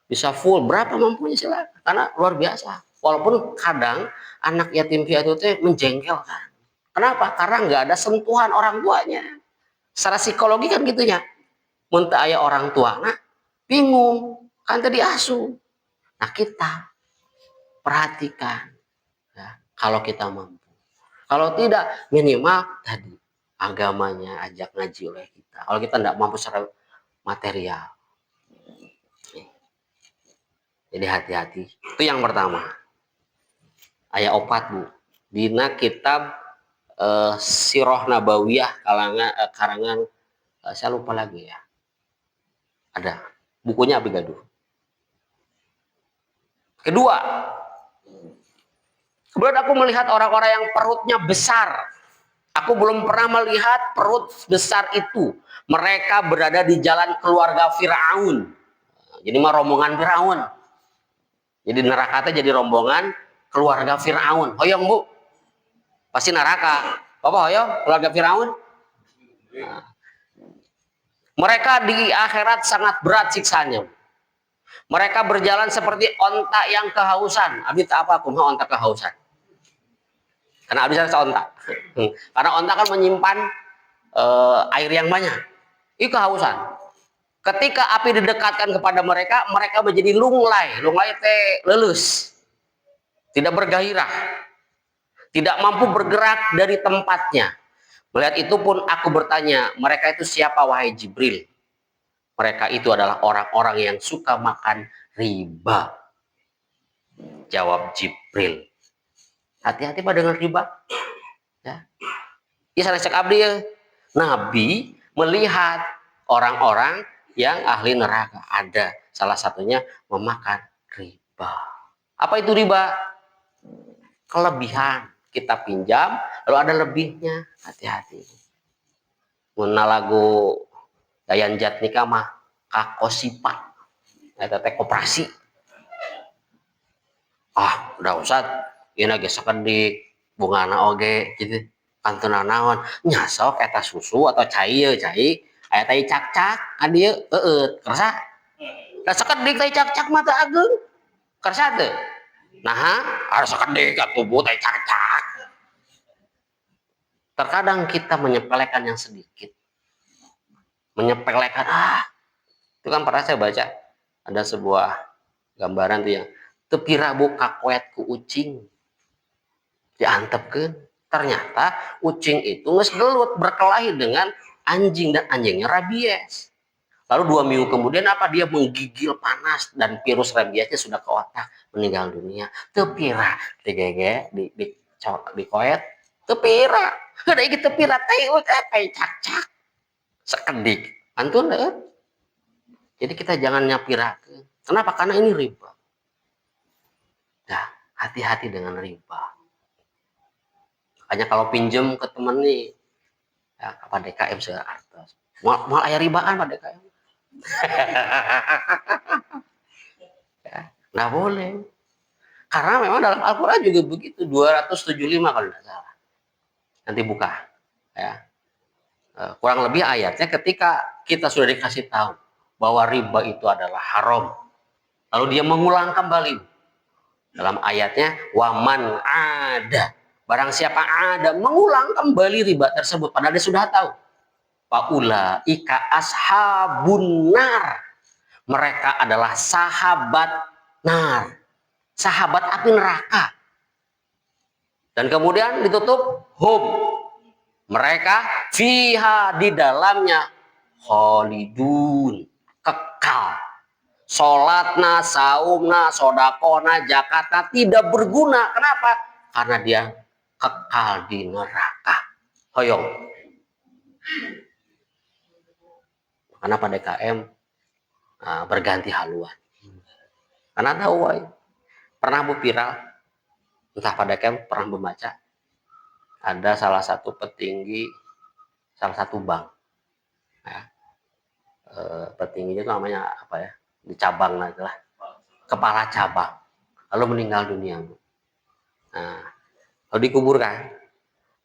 bisa full. Berapa mampunya silakan. Karena luar biasa. Walaupun kadang anak yatim piatu itu menjengkelkan. Kenapa? Karena nggak ada sentuhan orang tuanya. Secara psikologi kan gitu ya. Muntah ayah orang tua, nah bingung. Kan tadi asuh. Nah kita perhatikan. Ya, kalau kita mampu. Kalau tidak, minimal tadi agamanya ajak ngaji oleh kita. Kalau kita tidak mampu secara material. Jadi hati-hati. Itu yang pertama. Ayat 4 Bu. Dina kitab Sirah Nabawiyah karangan saya lupa lagi ya. Ada bukunya Abi Gaduh. Kedua, kemudian aku melihat orang-orang yang perutnya besar. Aku belum pernah melihat perut besar itu. Mereka berada di jalan keluarga Firaun. Jadi mah rombongan Firaun. Jadi neraka jadi rombongan keluarga Firaun. Hoyong Bu, pasti neraka. Bapak hoyong keluarga Firaun. Nah. Mereka di akhirat sangat berat siksanya. Mereka berjalan seperti onta yang kehausan. Abi tak apa kumaha onta kehausan. Karena abis ada onta. Karena onta kan menyimpan air yang banyak. Ini kehausan. Ketika api didekatkan kepada mereka, mereka menjadi lunglai. Lunglai teh lelus, tidak bergairah, tidak mampu bergerak dari tempatnya. Melihat itu pun aku bertanya, mereka itu siapa wahai Jibril? Mereka itu adalah orang-orang yang suka makan riba. Jawab Jibril. Hati-hati pada dengan riba. Ya. Isra cek abdi ya. Nabi melihat orang-orang yang ahli neraka. Ada salah satunya memakan riba. Apa itu riba? Kelebihan. Kita pinjam, lalu ada lebihnya. Hati-hati. Muna lagu Dayan Jatnika mah kakosipat. Eta teh koperasi. Ah, udah usah. Ini lagi sekedik bungana oge gitu. Kantuna naon nyasok eta susu atau cai aya tai cak-cak ka dieu kerasa da sakedik tai cak-cak mah teu ageng kerasa teu nah harus sakedik atuh bu tai cak-cak. Terkadang kita menyepelekan yang sedikit, menyepelekan itu kan pernah saya baca ada sebuah gambaran tuh yang tepira bu kakoet ku ucing diantepkeun. Ternyata ucing itu nges gelut berkelahi dengan anjing dan anjingnya rabies. Lalu 2 minggu kemudian apa dia menggigil panas dan virus rabiesnya sudah ke otak, meninggal dunia. Tepira digege di koet tepira ada iki tepira teh cak-cak sekedik antun deh. Jadi kita jangan nyapirakeun. Kenapa? Karena ini riba. Nah, hati-hati dengan riba. Makanya kalau pinjem ke temen nih, ya apa DKM seartos. Mal aya ribaan pada DKM. Ya, nggak boleh. Karena memang dalam Al-Quran juga begitu, 275 kalau tidak salah. Nanti buka. Ya. Kurang lebih ayatnya ketika kita sudah dikasih tahu bahwa riba itu adalah haram. Lalu dia mengulang kembali. Dalam ayatnya, waman ada. Barang siapa ada mengulang kembali riba tersebut padahal dia sudah tahu. Paula ika ashabun nar. Mereka adalah sahabat nar. Sahabat api neraka. Dan kemudian ditutup hum. Mereka fiha di dalamnya khalidun. Kekal. Sholatna, saumna, sodakona, zakatna tidak berguna. Kenapa? Karena dia kekal di neraka. Hoyong. Karena pada DKM berganti haluan. Karena tahu pernah viral, entah pada DKM pernah membaca, ada salah satu petinggi, salah satu bank. Ya, petingginya itu namanya apa ya? Di cabang lah, kepala cabang. Lalu meninggal dunia. Nah, lalu dikuburkan.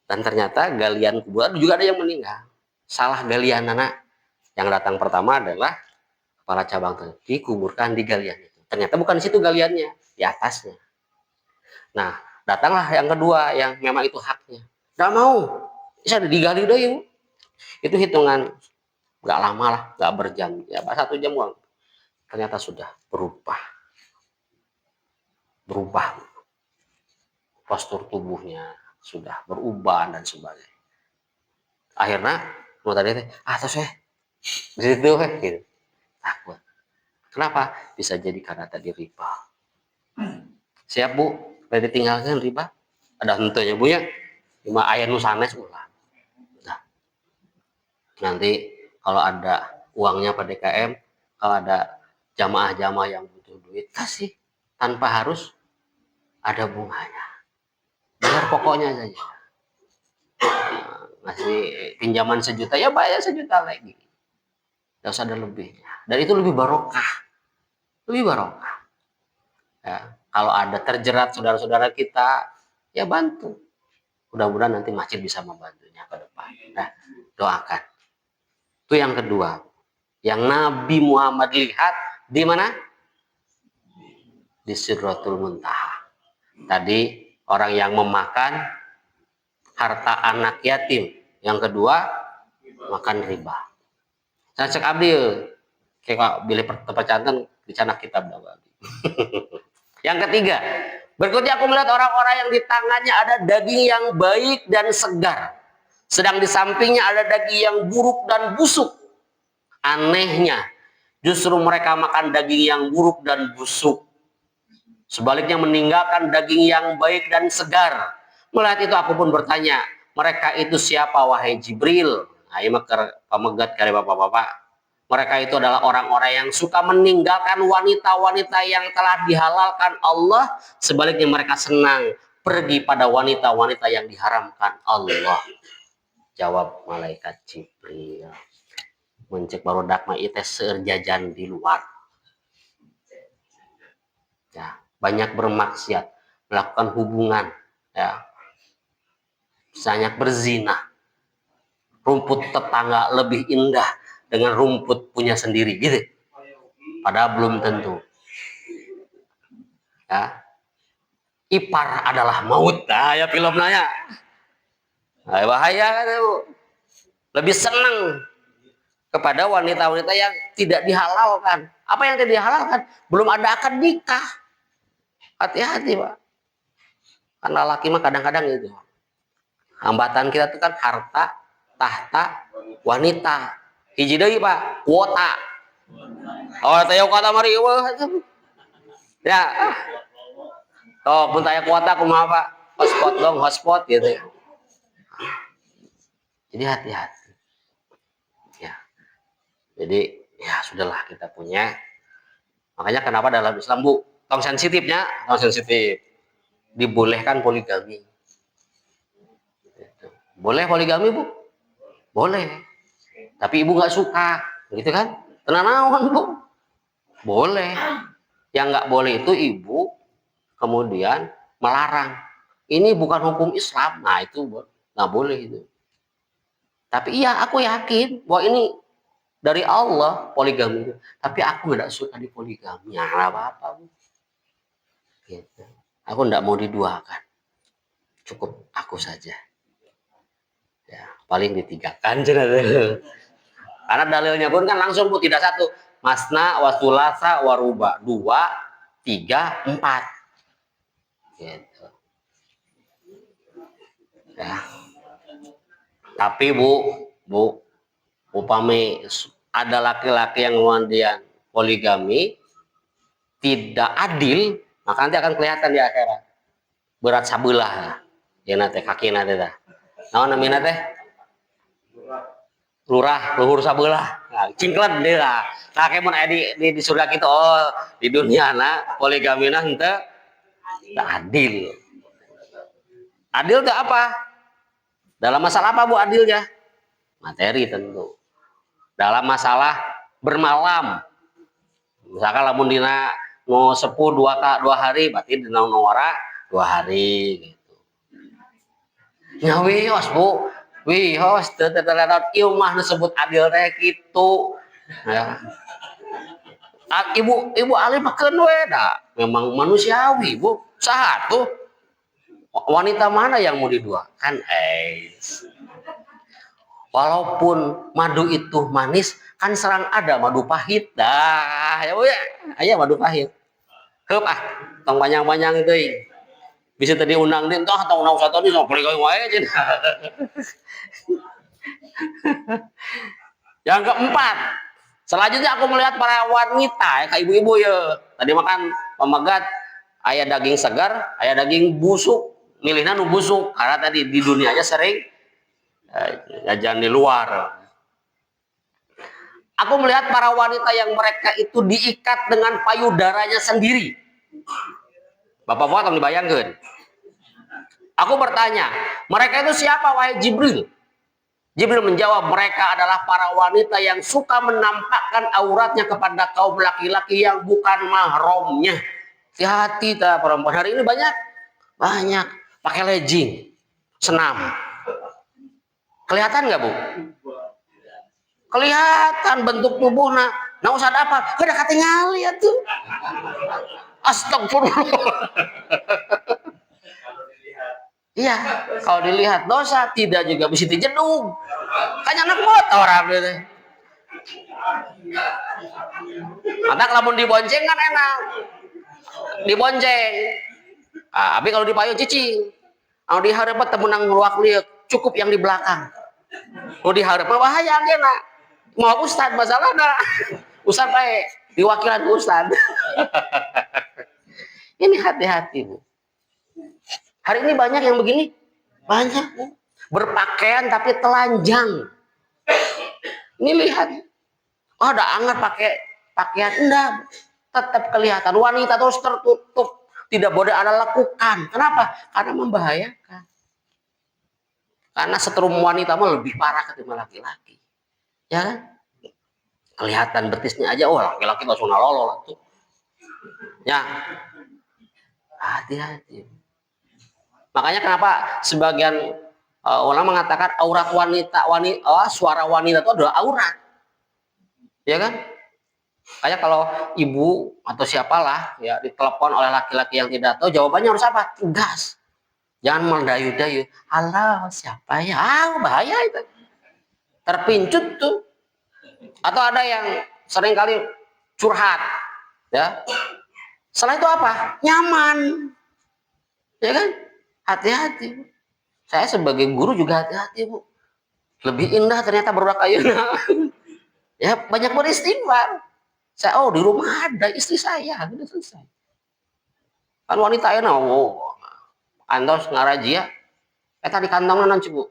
Dan ternyata galian kuburan juga ada yang meninggal. Salah galian anak. Yang datang pertama adalah kepala cabang itu dikuburkan di galian itu. Ternyata bukan di situ galiannya, di atasnya. Nah, datanglah yang kedua yang memang itu haknya. Nggak mau, bisa digali deh. Itu hitungan nggak lama lah, nggak berjam, ya 1 jam uang. Ternyata sudah berubah postur tubuhnya sudah berubah dan sebagainya. Akhirnya mau tadi terus di situ gitu takut. Kenapa? Bisa jadi karena tadi riba. Siap bu, udah ditinggalkan riba. Ada tentunya bu ya. Cuma ayat nusanes ulah. Nah, nanti kalau ada uangnya pada DKM, kalau ada jamaah-jamaah yang butuh duit, kasih tanpa harus ada bunganya. Bayar pokoknya saja. Ngasih pinjaman 1 juta ya bayar 1 juta lagi. Tidak usah ada lebihnya. Dan itu lebih barokah. Lebih barokah. Ya, kalau ada terjerat saudara-saudara kita, ya bantu. Mudah-mudahan nanti masjid bisa membantunya ke depan. Nah, doakan. Itu yang kedua. Yang Nabi Muhammad lihat di mana? Di Sidratul Muntaha. Tadi orang yang memakan harta anak yatim. Yang kedua, makan riba. Saya cek abdi, Kayak bila percantan di sana kitab. Yang ketiga, berikutnya aku melihat orang-orang yang di tangannya ada daging yang baik dan segar, sedang di sampingnya ada daging yang buruk dan busuk. Anehnya, justru mereka makan daging yang buruk dan busuk. Sebaliknya meninggalkan daging yang baik dan segar. Melihat itu aku pun bertanya, mereka itu siapa wahai Jibril? Nah, ini pemegat kali bapak-bapak. Mereka itu adalah orang-orang yang suka meninggalkan wanita-wanita yang telah dihalalkan Allah. Sebaliknya mereka senang pergi pada wanita-wanita yang diharamkan Allah. Jawab malaikat Jibril. Mencek barudak mah itu seerjajan di luar. Ya, banyak bermaksiat, melakukan hubungan, ya, banyak berzina. Rumput tetangga lebih indah dengan rumput punya sendiri, gitu. Padahal belum tentu. Ya. Ipar adalah maut. Nah, ya filmnya. Nah, bahaya kan, Bu. Lebih senang kepada wanita-wanita yang tidak dihalalkan. Apa yang tidak dihalalkan? Belum ada akad nikah. Hati-hati, Pak. Karena laki mah kadang-kadang gitu. Hambatan kita itu kan harta, tahta, wanita. Hiji deui, Pak, kuota. Oh, teh kuota mari eueuh. Ya. Oh, pun tanya kuota kumaha, Pak? Hotspot dong, hotspot gitu ya. Jadi hati-hati. Ya. Jadi ya sudahlah kita punya. Makanya kenapa dalam Islam, Bu, tong sensitifnya, tong sensitif. Dibolehkan poligami. Boleh poligami, Bu? Boleh. Tapi ibu nggak suka, gitu kan? Tenang naon, Bu? Boleh. Yang nggak boleh itu ibu kemudian melarang. Ini bukan hukum Islam. Nah, itu nggak boleh itu. Tapi iya, aku yakin bahwa ini dari Allah poligami itu. Tapi aku nggak suka di poligami. Ya, nggak apa-apa, Bu. Gitu. Aku nggak mau diduakan. Cukup aku saja. Ya, paling ditigakan. Karena dalilnya pun kan langsung, Bu, tidak satu. Masna, wasulasa, waruba. 2, 3, 4. Gitu. Ya. Tapi Bu, upami ada laki-laki yang kemudian poligami tidak adil, maka nanti akan kelihatan di akhirat. Berat sabelah. Ya nate kaki nate dah. Naon namina teh? Lurah, luhur sabelah. Nah, cingklet deh lah. Nah, kayak mun di surga kita, oh, di dunia na poligamina henteu adil. Adil itu apa? Dalam masalah apa, Bu, adilnya? Materi tentu. Dalam masalah bermalam. Misalkan lamun dina mau sepuh 2 hari, berarti dina nora 2 hari gitu. Ya wios, Bu. Wios tetetetetet ieu mah disebut adil teh kitu. Ya. Ibu alih makeun we da. Memang manusiawi, Bu. Saha tuh? Wanita mana yang mau diduakan? Walaupun madu itu manis, kan serang ada madu pahit. Dah, ya Bu ya. Aya madu pahit. Heup tong panjang-panjang itu. Bisa tadi undang din toh tong naon satu ni sok poligami wae cenah. Yang keempat, selanjutnya aku melihat para wanita, ya, kayak ibu-ibu ya. Tadi makan pemegat, ayah daging segar, ayah daging busuk. Milihnya nu busuk, karena tadi di dunianya sering jajan di luar. Aku melihat para wanita yang mereka itu diikat dengan payudaranya sendiri. Bapak-bapak tolong dibayangkan. Aku bertanya, mereka itu siapa wahai Jibril? Jibril menjawab, mereka adalah para wanita yang suka menampakkan auratnya kepada kaum laki-laki yang bukan mahramnya. Hati-hati perempuan hari ini banyak pakai legging, senam. Kelihatan nggak, Bu? Kelihatan bentuk tubuhnya. Nah usah apa? Udah ketinggalan ya tuh. Astagfirullah. Iya, kalau dilihat dosa, tidak juga bisa dijedung. Kan anak motor gitu. Mata lamun dibonceng kan enak. Dibonceng. Tapi kalau dipayung cicing. Kalau diharap temenang ngeluak liuk, cukup yang di belakang. Kalau diharap bahaya kena. Mau ustad masalahnya. Ustad baik, diwakilan ustad. Ini hati-hati, Bu. Hari ini banyak yang begini. Banyak, Bu. Berpakaian tapi telanjang. Ini lihat. Oh, ada anggar pakai pakaian enggak. Tetap kelihatan wanita terus tertutup. Tidak boleh ada lekukan. Kenapa? Karena membahayakan. Karena setrum wanita mah lebih parah ketimbang laki-laki. Ya kan? Kelihatan betisnya aja, oh laki-laki langsung nalolo tuh. Ya. Hati-hati. Makanya kenapa sebagian ulama mengatakan aurat suara wanita itu adalah aurat. Ya kan? Kayak kalau ibu atau siapalah ya ditelepon oleh laki-laki yang tidak tahu, jawabannya harus apa? Tegas. Jangan mendayu-dayu. Halo, siapa ya? Bahaya itu. Terpincut tuh. Atau ada yang sering kali curhat, ya. Setelah itu apa? Nyaman. Ya kan? Hati-hati. Saya sebagai guru juga hati-hati, Bu. Lebih indah ternyata berurak ayuna. Ya, banyak beristighfar. Saya, oh di rumah ada istri saya, sudah selesai. Kan wanita ya, antos ngarajia, di kantongnya nanti, Bu.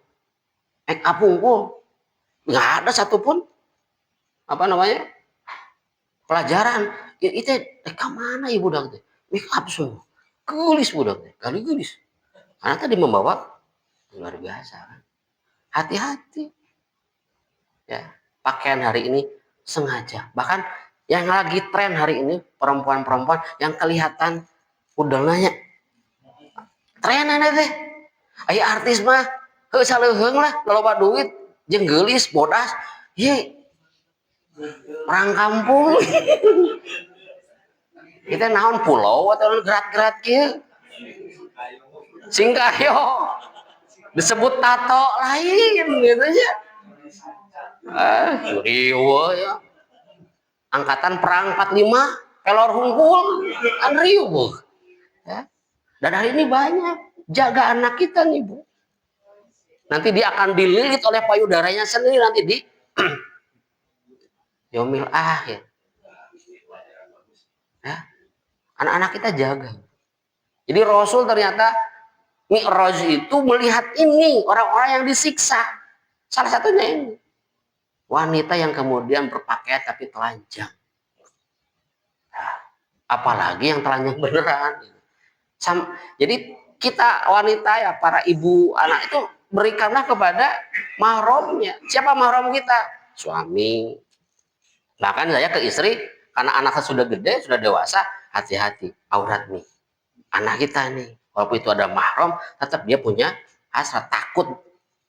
Make up unggul. Nggak ada satupun apa namanya pelajaran. Ya, itu mana ibu dak? Make up semua. Gelis budak, kali gelis. Karena tadi membawa luar biasa kan. Hati-hati. Ya, pakaian hari ini sengaja. Bahkan yang lagi tren hari ini perempuan-perempuan yang kelihatan udah nanya. Trenan teh. Aya artis mah heuh saleuheung lah, loba duit, jeung geulis, bodas. Ye. Orang kampung. Kita naon pulau atau gerak-gerak kieu. Singkayo. Disebut tato lain gitu ya. Riuh ya. Angkatan perang 45, pelor hungkul, kan riuh. Ya. Dan hari ini banyak. Jaga anak kita nih, Bu. Nanti dia akan dililit oleh payudaranya sendiri nanti di yaumil akhir. Ya. Anak-anak kita jaga. Jadi Rasul ternyata Mi'raj itu melihat ini orang-orang yang disiksa. Salah satunya ini. Wanita yang kemudian berpakaian tapi telanjang. Nah, apalagi yang telanjang beneran. Jadi kita wanita ya, para ibu anak itu berikanlah kepada mahramnya. Siapa mahram kita? Suami. Bahkan saya ke istri, karena anaknya sudah gede, sudah dewasa, hati-hati, aurat nih. Anak kita nih, walaupun itu ada mahram, tetap dia punya hasrat, takut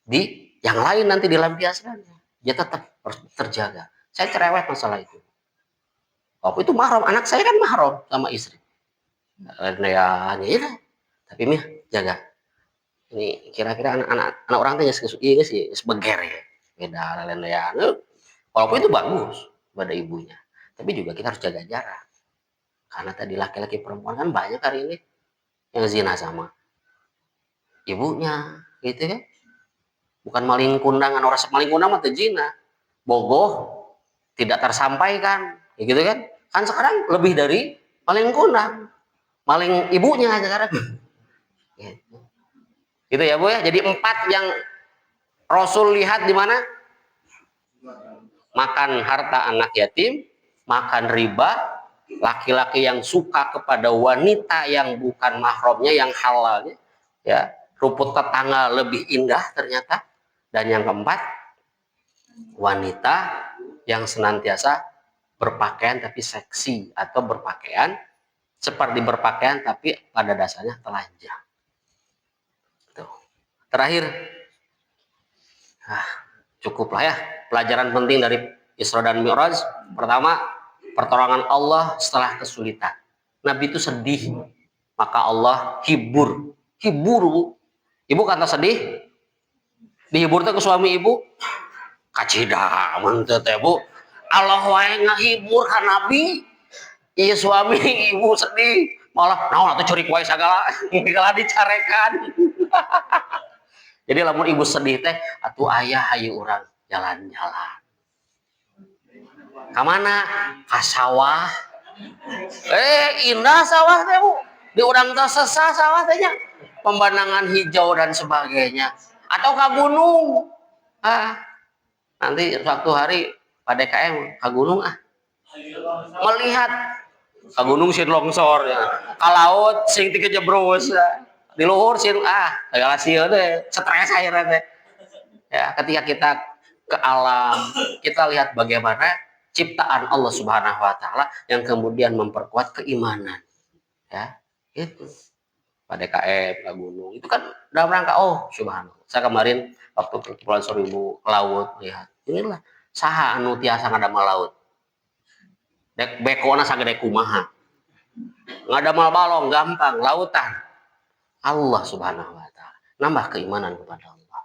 di yang lain nanti dilampiaskan. Dia tetap harus terjaga. Saya cerewet masalah itu. Walaupun itu mahram, anak saya kan mahram sama istri. Ya, tapi nih jaga. Ini kira-kira anak orang tanya ini sih sebeger ya. Beda lelean. Walaupun itu bagus pada ibunya, tapi juga kita harus jaga jarak. Karena tadi laki-laki perempuan kan banyak hari ini yang zina sama ibunya, gitu kan? Bukan maling kundangan, orang maling kundang mah zina, bogoh, tidak tersampaikan, ya gitu kan? Kan sekarang lebih dari maling kundang, maling ibunya sekarang. Gitu ya, Bu ya. Jadi 4 yang Rasul lihat di mana? Makan harta anak yatim, makan riba, laki-laki yang suka kepada wanita yang bukan mahramnya, yang halalnya, ya, rumput tetangga lebih indah ternyata, dan yang keempat, wanita yang senantiasa berpakaian tapi seksi, atau berpakaian seperti berpakaian tapi pada dasarnya telanjang. Tuh. Terakhir, cukuplah ya pelajaran penting dari Isra dan Mi'raj. Pertama, pertolongan Allah setelah kesulitan. Nabi itu sedih, maka Allah hibur. Hibur, ibu kata sedih, dihibur ke suami ibu, kacida mantep ya, Bu. Allah wae ngahibur ka Nabi, Iya suami ibu sedih malah naon atuh curi kuai sagala segala dicarekan. Jadi lamun ibu sedih teh atuh ayah hayu urang jalan-jalan. Ka mana? Ka sawah. Indah sawah teh Bu. Di urang teh sesah sawah teh nya. Pemandangan hijau dan sebagainya. Atau ka gunung. Nanti suatu hari pada KM ke gunung melihat ke gunung sih longsor ya, ke laut sing tiga jebrus di luhur sih segala sih deh stres akhirnya deh ya. Ketika kita ke alam kita lihat bagaimana ciptaan Allah Subhanahu Wa Taala yang kemudian memperkuat keimanan ya itu pada KM ke gunung itu kan dalam rangka Subhanallah. Saya kemarin waktu ke Kepulauan Seribu ke laut lihat inilah saha anu tiasa ngadamel laut dek bekona sagede kumaha ngadamel balong gampang lautan Allah Subhanahu Wa Taala nambah keimanan kepada Allah.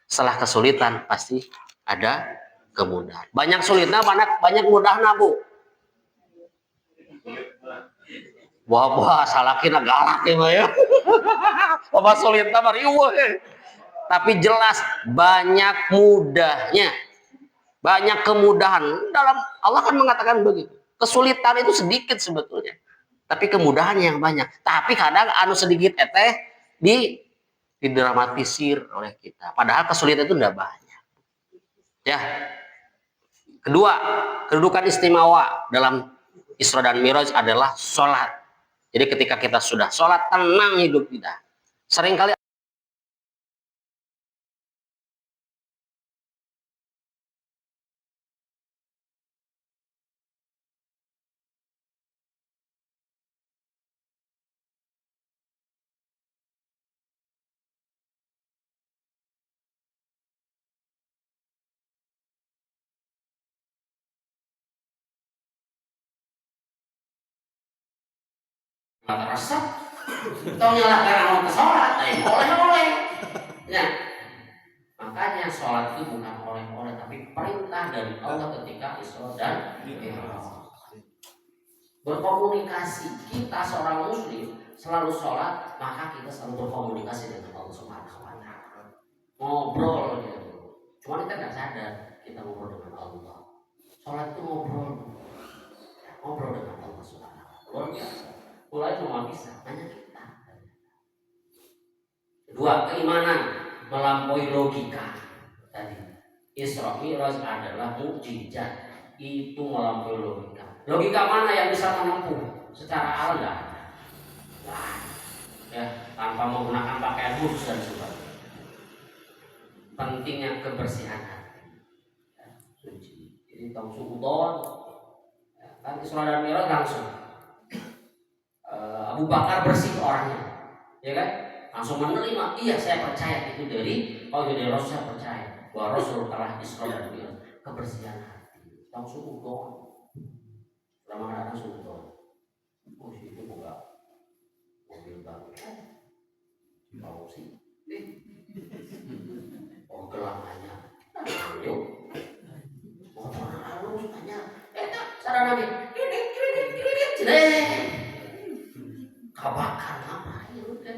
Setelah kesulitan pasti ada kemudahan. Banyak sulitnya banyak mudahnya Bu. Buah salakina galak ya. Bapak sulitnya mariuh. Tapi jelas banyak mudahnya. Banyak kemudahan. Dalam Allah kan mengatakan begitu. Kesulitan itu sedikit sebetulnya. Tapi kemudahan yang banyak. Tapi kadang anu sedikit didramatisir oleh kita. Padahal kesulitan itu tidak banyak. Ya. Kedua, kedudukan istimewa dalam Isra dan Mi'raj adalah sholat. Jadi ketika kita sudah sholat, tenang hidup kita. Seringkali mata resep tau nyalakan amal sholat oleh-oleh ya. Makanya sholat itu bukan oleh-oleh tapi perintah dari Allah ketika Isra dan Mi'raj. Berkomunikasi kita seorang muslim selalu sholat maka kita selalu berkomunikasi dengan Allah Subhanahu Wa Taala. Ngobrol gitu. Cuma kita nggak sadar kita ngobrol dengan Allah. Sholat itu ngobrol dengan Allah Subhanahu Wa Taala. Luar biasa. Mulai cuma bisa hanya kita. Kedua, keimanan melampaui logika. Tadi Isra Mi'raj adalah mukjizat. Itu melampaui logika. Logika mana yang bisa menempuh secara alam nggak ada. Ya, tanpa menggunakan pakaian khusus dan sebagainya. Pentingnya kebersihan hati. Suci. Jadi tong suudon. Kan Isra dan Mi'raj langsung. Abu Bakar bersih orangnya, ya kan? Langsung menerima, iya saya percaya itu dari Rasul, saya percaya bahwa Rasul telah Isra dan Mi'raj. Kebersihan hati, langsung udon, lama-lama langsung udon. Itu bukan mobil baru, mau sih, gelangannya, yuk, harus tanya, saran lagi, kabakar apa ya udah.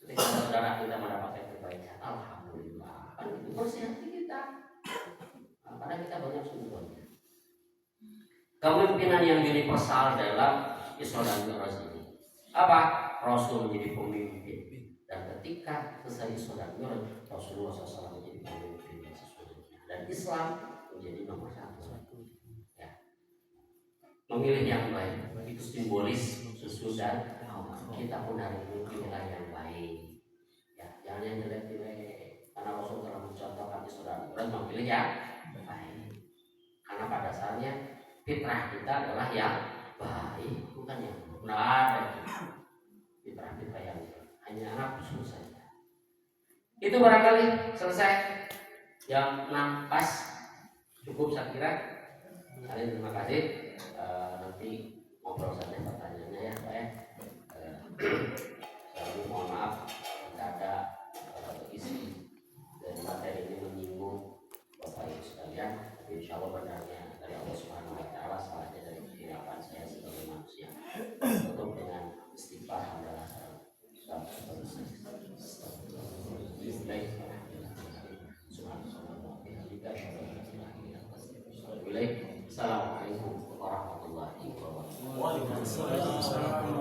Ketika saudara kita mendapatkan kebaikan, alhamdulillah, kan itu bersih hati kita. Karena kita banyak sumbernya. Kepemimpinan yang universal dalam Isra dan Mi'raj ini apa? Rasul menjadi pemimpin dan ketika selesai Isra dan Mi'raj Rasulullah SAW menjadi pemimpin yang sesungguhnya dan Islam menjadi nomor satu. Ya. Memilih yang baik itu simbolis sesudah kita pun hari ini pilihlah yang baik. Ya, jangan yang jelek-jelek. Karena Rasul telah mencontohkan Isra dan Mi'raj memilih yang baik. Karena pada dasarnya fitrah kita adalah yang baik, bukan yang benar. Fitrah-fitrah yang hanya nafsu saja. Itu barangkali selesai. Yang 6 pas cukup saya kira. Terima kasih. Nanti ngobrol saja pertanyaannya ya Pak ya. Saya mohon maaf tidak ada isi dari materi ini menyinggung Bapak Ibu sekalian. Insya Allah benarnya dari Allah Subhanahu Wa Taala, salahnya dari kehilafan saya. ilaik. Assalamualaikum warahmatullahi wabarakatuh. Waalaikumsalam.